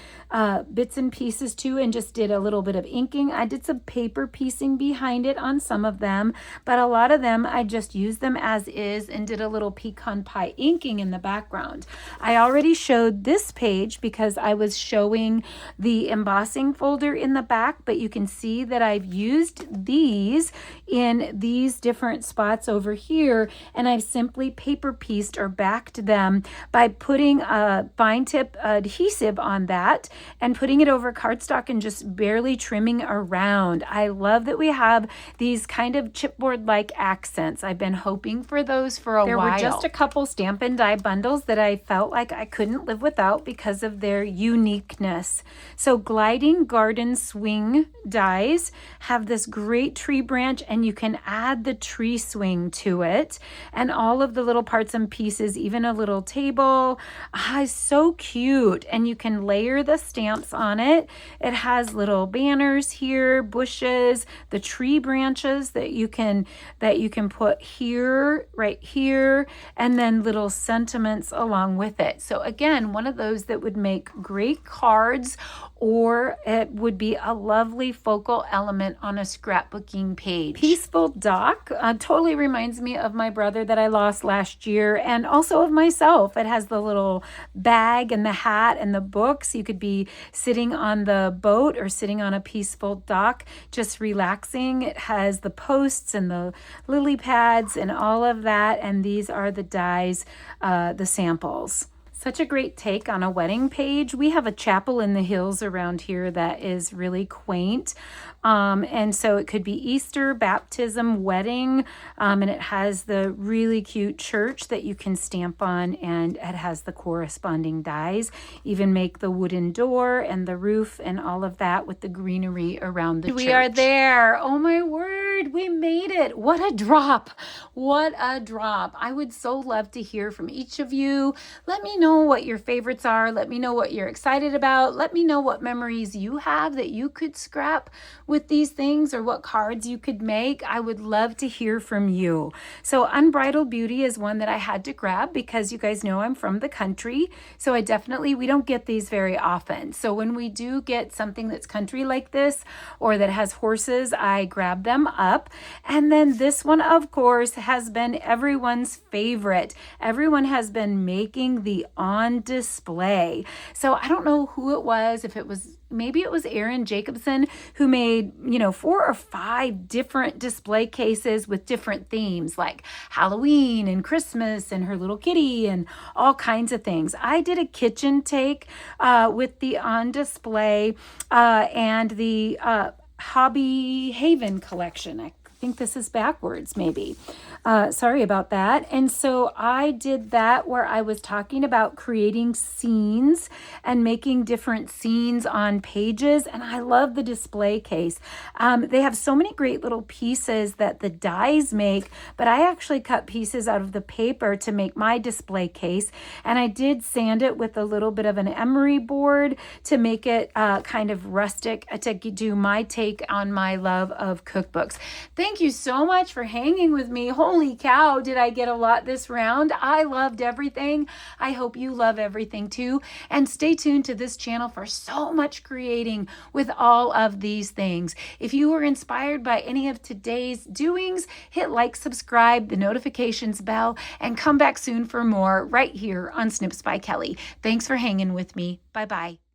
bits and pieces to and just did a little bit of inking. I did some paper piecing behind it on some of them, but a lot of them I just used them as is and did a little pecan pie inking in the background. I already showed this page because I was showing the embossing folder in the back, but you can see that I've used these in these different spots over here, and I've simply paper pieced or backed them by putting a fine tip adhesive on that and putting it over cardstock and just barely trimming around. I love that we have these kind of chipboard like accents. I've been hoping for those for a while. There were just a couple Stampin' Die bundles that I felt like I couldn't live without because of their uniqueness. So Gliding Garden Swing dies have this great tree branch, and you can add the tree swing to it and all of the little parts and pieces, even a little table. So cute. And you can layer the stamps on it. It has little banners here, bushes, the tree branches that you can put here, right here, and then little sentiments along with it. So again, one of those that would make great cards, or it would be a lovely focal element on a scrapbooking page. Peaceful Dock totally reminds me of my brother that I lost last year, and also of myself. It has the little bag and the hat and the books. You could be sitting on the boat or sitting on a peaceful dock, just relaxing. It has the posts and the lily pads and all of that, and these are the dies, the samples. Such a great take on a wedding page. We have a chapel in the hills around here that is really quaint. And so it could be Easter, baptism, wedding, and it has the really cute church that you can stamp on, and it has the corresponding dies. Even make the wooden door and the roof and all of that with the greenery around the church. We are there. Oh my word. 100. We made it. What a drop. What a drop. I would so love to hear from each of you. Let me know what your favorites are. Let me know what you're excited about. Let me know what memories you have that you could scrap with these things, or what cards you could make. I would love to hear from you. So Unbridled Beauty is one that I had to grab because you guys know I'm from the country. So we don't get these very often. So when we do get something that's country like this, or that has horses, I grab them up. And then this one, of course, has been everyone's favorite. Everyone has been making the on display. So I don't know who it was, maybe it was Erin Jacobson, who made, 4 or 5 different display cases with different themes, like Halloween and Christmas and her little kitty and all kinds of things. I did a kitchen take with the on display and the Hobby Haven collection. I think this is backwards, maybe. Sorry about that. And so I did that where I was talking about creating scenes and making different scenes on pages. And I love the display case. They have so many great little pieces that the dies make, but I actually cut pieces out of the paper to make my display case. And I did sand it with a little bit of an emery board to make it kind of rustic, to do my take on my love of cookbooks. Thank you so much for hanging with me. Holy cow, did I get a lot this round? I loved everything. I hope you love everything too. And stay tuned to this channel for so much creating with all of these things. If you were inspired by any of today's doings, hit like, subscribe, the notifications bell, and come back soon for more right here on Snips by Kelly. Thanks for hanging with me. Bye-bye.